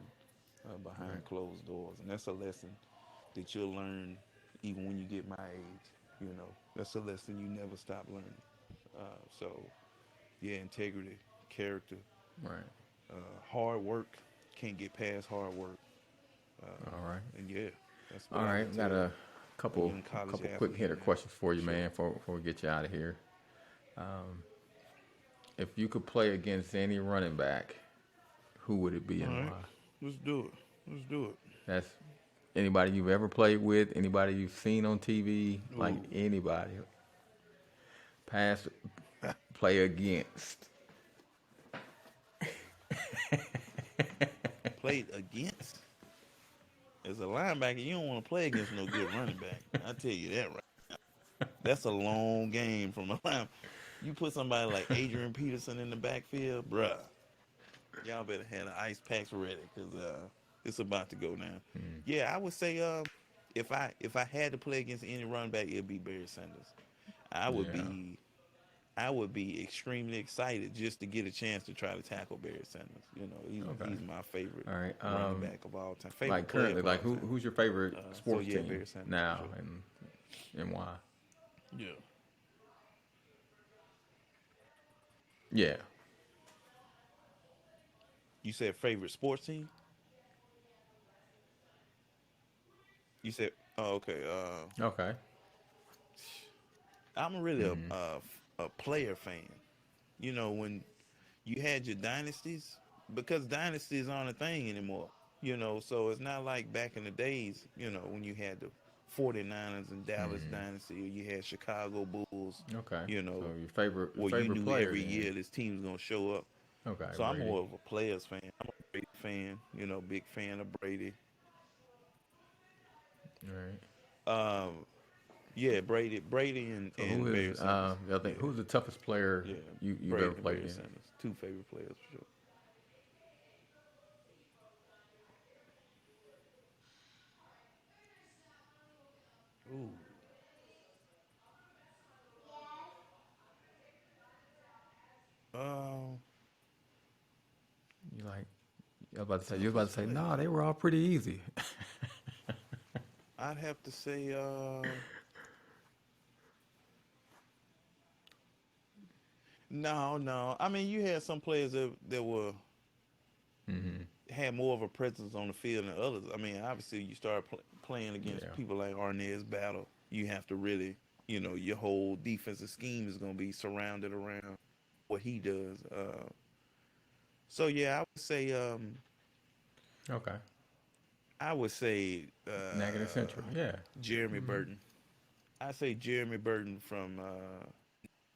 behind Right. closed doors? And that's a lesson that you'll learn even when you get my age. That's a lesson you never stop learning. So, yeah, integrity, character, Right. hard work. Can't get past hard work. All right. And yeah, that's what All I right. would Got tell a a couple young college couple quick athlete, hitter man. questions for you, Sure. man, before we get you out of here. If you could play against any running back, who would it be All and right, why? let's do it. Let's do That's anybody you've ever played with, anybody you've seen on TV, it. like Ooh, anybody. Pass, play against. played against. As a linebacker, you don't want to play against no good running back. I tell you that right. That's a long game from a line. You put somebody like Adrian Peterson in the backfield, bruh. Y'all better have the ice packs ready, cause It's about to go down. Yeah, I would say if I had to play against any running back, it'd be Barry Sanders. I would Yeah. be I would be extremely excited just to get a chance to try to tackle Barry Sanders. You know, Okay. he's my favorite All right. running back of all time, Like favorite player currently, of all like time. who's your favorite So sports yeah, team Barry Sanders for now, sure. and why? Yeah. Yeah. You said favorite sports team? You said, oh, okay. Okay. I'm really Mm-hmm. a player fan. You know, when you had your dynasties, because dynasties aren't a thing anymore. You know, so it's not like back in the days, you know, when you had the 49ers and Dallas Mm-hmm. dynasty, or you had Chicago Bulls, Okay. you So know, your where you favorite knew player every then? year this team was going to show up. Okay, So I'm Brady. more of a players fan. I'm a Brady fan, you know, big fan of Brady. All right. Um, yeah, Brady So who and is Barry Sanders. I think Yeah, who's the toughest player yeah, you've ever Brady and played Barry in? Sanders, two favorite players for sure. Ooh. Um, You like I was about to say you was about to toughest say no, player. they were all pretty easy. I'd have to say, no, no. I mean, you had some players that were Mm-hmm. had more of a presence on the field than others. I mean, obviously, you start playing against Yeah. people like Arnez Battle. You have to really, you know, your whole defensive scheme is going to be surrounded around what he does. So yeah, Okay. I would say Negative Central. Yeah. Jeremy Mm-hmm. Burton. I say Jeremy Burton from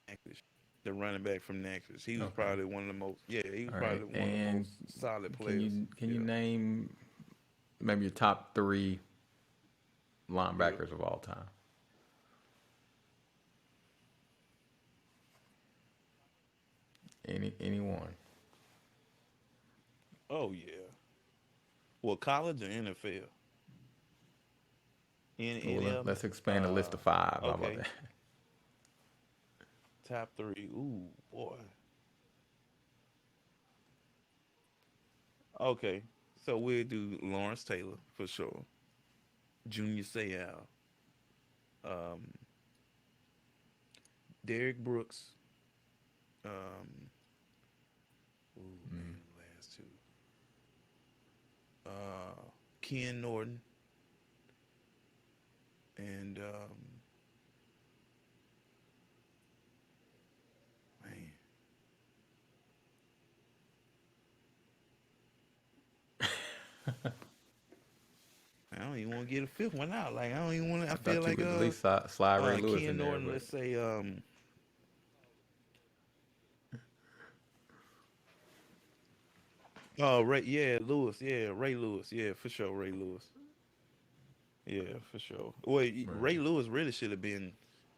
Natchitoches, the running back from Natchitoches. He was Okay. probably one of the most. Yeah, he was All right. probably one of the And most solid can players. you Yeah, name maybe your top three yeah. linebackers of all time? Anyone? Oh yeah. Well, college or NFL? Well, Any of them? let's expand the list to five. How about Okay. that? Top three. Ooh, boy. Okay. So we'll do Lawrence Taylor for sure. Junior Seau. Um, Derek Brooks. Um, ooh Mm. man, the last two. Ken Norton and man, I don't even want to get a fifth one out. Like I don't even want to. I I feel thought you like would at least slide Ray Lewis Ken in there, Norton. but Let's say oh Ray, yeah, Lewis, yeah, Ray Lewis, yeah, for sure, Ray Lewis, yeah, for sure. Well, Ray right, Lewis really should have been.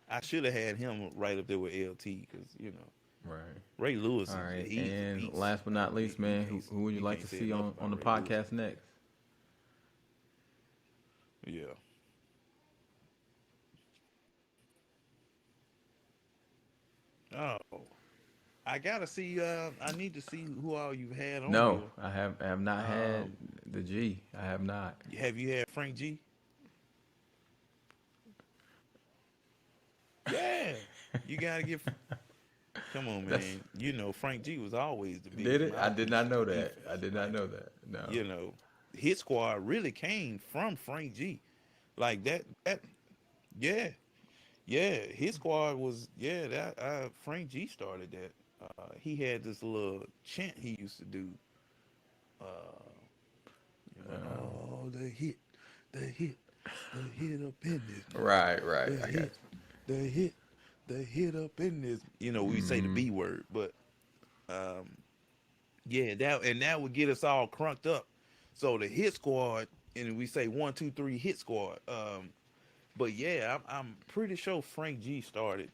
I should have had him right up there with LT because you know right. Ray Lewis All is right. he's a And beast. last but not least, man, who would you You like can't to say see enough on about the Ray Lewis. podcast next? Yeah. Oh, I gotta see. I need to see who all you've had on No, here. I have not had Um, the G. I have not. have you had Frank G? Yeah, you gotta get. Come on, That's man. You know Frank G was always the did biggest it? I did mouthpiece not for know the that. I defense. did not Like know that. No. you know, his squad really came from Frank G. Like that. That yeah, yeah. His squad was yeah. That Frank G started that. He had this little chant he used to do. You know, oh the hit, the hit up in this Right, motherfucker. right. The I got hit, the hit, the hit up in this. You know, you. we say the Mm-hmm. B word, but yeah, that would get us all crunked up. So the hit squad, and we say 1, 2, 3 hit squad. But yeah, I'm pretty sure Frank G started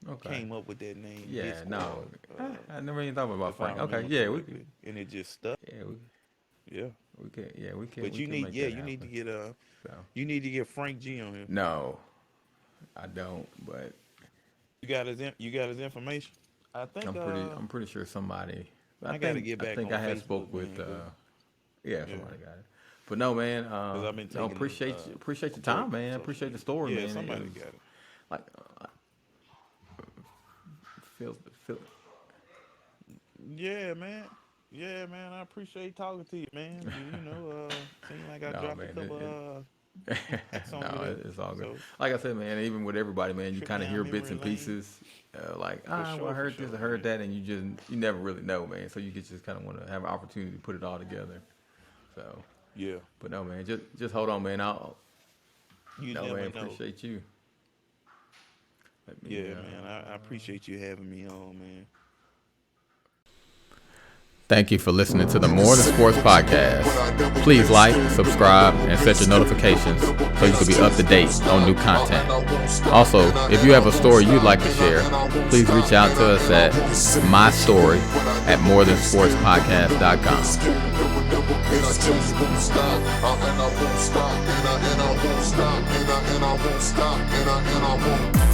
Okay. came up with that name hit Yeah. No. squad. I never even thought about If I Frank. Okay. remember Yeah. correctly, and it just stuck. Yeah. Yeah. We can. Yeah, we can. But we you can need, make yeah, that you need to happen. get So. you need to get Frank G on here. No, I don't. But You got his information. I think I'm pretty sure somebody. I got to get I back think on I had Facebook, spoke with. man, 'cause- Yeah, yeah. somebody got it. But no, man. Cause I've been No, taking appreciate your time, man. Appreciate the story, yeah, man. somebody It was got it. like feel. Yeah, man. Yeah, man. I appreciate talking to you, man. You know, seemed like I No, dropped man, a couple facts on No, you there. it's all good. So, Like I said, man, even with everybody, man, you trip kind of down hear bits memory and lane. pieces. Like, For well, sure, I heard for this, I sure, heard man. that, and you never really know, man. So you just kind of want to have an opportunity to put it all together. So, yeah. but no, man, just hold on, man. You No, never man, know. appreciate you. Let me, Yeah, man. I appreciate you having me on, man. Thank you for listening to the More Than Sports podcast. Please like, subscribe, and set your notifications so you can be up to date on new content. Also, if you have a story you'd like to share, please reach out to us at mystory@morethansportspodcast.com. And I won't stop.